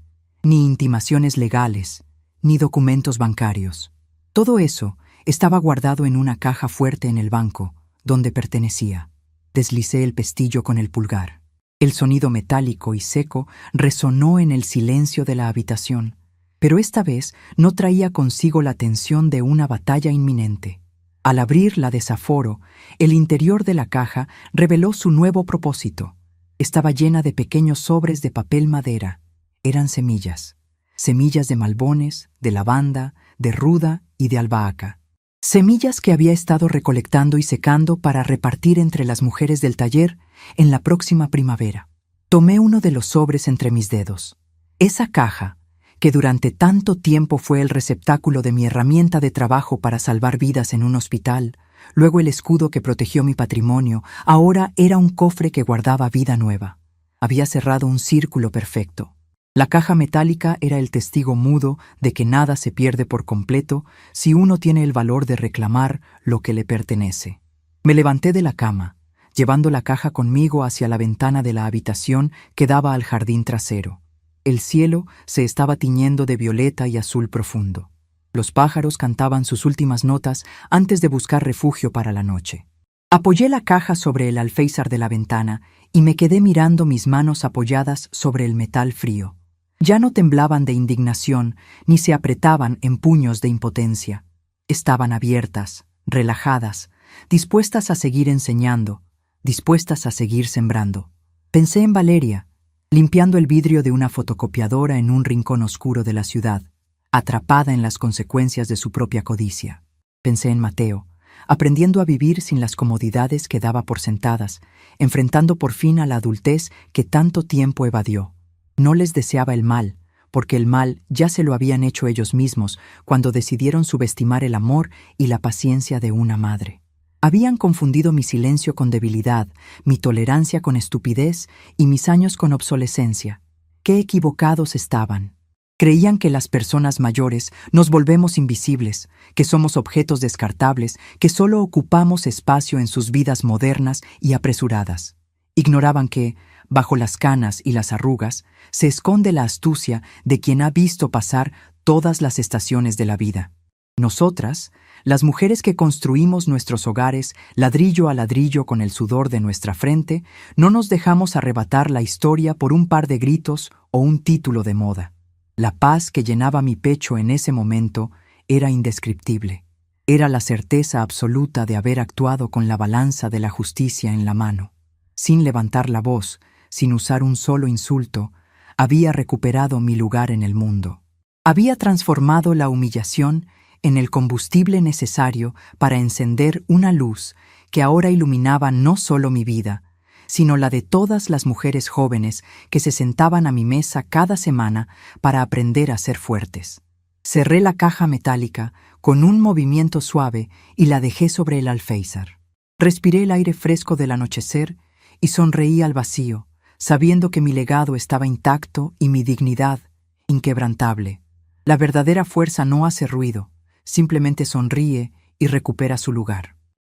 A: ni intimaciones legales, ni documentos bancarios. Todo eso estaba guardado en una caja fuerte en el banco, donde pertenecía. Deslicé el pestillo con el pulgar. El sonido metálico y seco resonó en el silencio de la habitación, pero esta vez no traía consigo la tensión de una batalla inminente. Al abrir la desaforo, el interior de la caja reveló su nuevo propósito. Estaba llena de pequeños sobres de papel madera. Eran semillas. Semillas de malbones, de lavanda, de ruda y de albahaca. Semillas que había estado recolectando y secando para repartir entre las mujeres del taller en la próxima primavera. Tomé uno de los sobres entre mis dedos. Esa caja, que durante tanto tiempo fue el receptáculo de mi herramienta de trabajo para salvar vidas en un hospital, luego el escudo que protegió mi patrimonio, ahora era un cofre que guardaba vida nueva. Había cerrado un círculo perfecto. La caja metálica era el testigo mudo de que nada se pierde por completo si uno tiene el valor de reclamar lo que le pertenece. Me levanté de la cama, llevando la caja conmigo hacia la ventana de la habitación que daba al jardín trasero. El cielo se estaba tiñendo de violeta y azul profundo. Los pájaros cantaban sus últimas notas antes de buscar refugio para la noche. Apoyé la caja sobre el alféizar de la ventana y me quedé mirando mis manos apoyadas sobre el metal frío. Ya no temblaban de indignación ni se apretaban en puños de impotencia. Estaban abiertas, relajadas, dispuestas a seguir enseñando, dispuestas a seguir sembrando. Pensé en Valeria, limpiando el vidrio de una fotocopiadora en un rincón oscuro de la ciudad, atrapada en las consecuencias de su propia codicia. Pensé en Mateo, aprendiendo a vivir sin las comodidades que daba por sentadas, enfrentando por fin a la adultez que tanto tiempo evadió. No les deseaba el mal, porque el mal ya se lo habían hecho ellos mismos cuando decidieron subestimar el amor y la paciencia de una madre. Habían confundido mi silencio con debilidad, mi tolerancia con estupidez y mis años con obsolescencia. ¡Qué equivocados estaban! Creían que las personas mayores nos volvemos invisibles, que somos objetos descartables, que solo ocupamos espacio en sus vidas modernas y apresuradas. Ignoraban que, bajo las canas y las arrugas, se esconde la astucia de quien ha visto pasar todas las estaciones de la vida. Nosotras, las mujeres que construimos nuestros hogares ladrillo a ladrillo con el sudor de nuestra frente, no nos dejamos arrebatar la historia por un par de gritos o un título de moda. La paz que llenaba mi pecho en ese momento era indescriptible. Era la certeza absoluta de haber actuado con la balanza de la justicia en la mano. Sin levantar la voz, sin usar un solo insulto, había recuperado mi lugar en el mundo. Había transformado la humillación en el combustible necesario para encender una luz que ahora iluminaba no solo mi vida, sino la de todas las mujeres jóvenes que se sentaban a mi mesa cada semana para aprender a ser fuertes. Cerré la caja metálica con un movimiento suave y la dejé sobre el alféizar. Respiré el aire fresco del anochecer y sonreí al vacío, sabiendo que mi legado estaba intacto y mi dignidad inquebrantable. La verdadera fuerza no hace ruido, simplemente sonríe y recupera su lugar.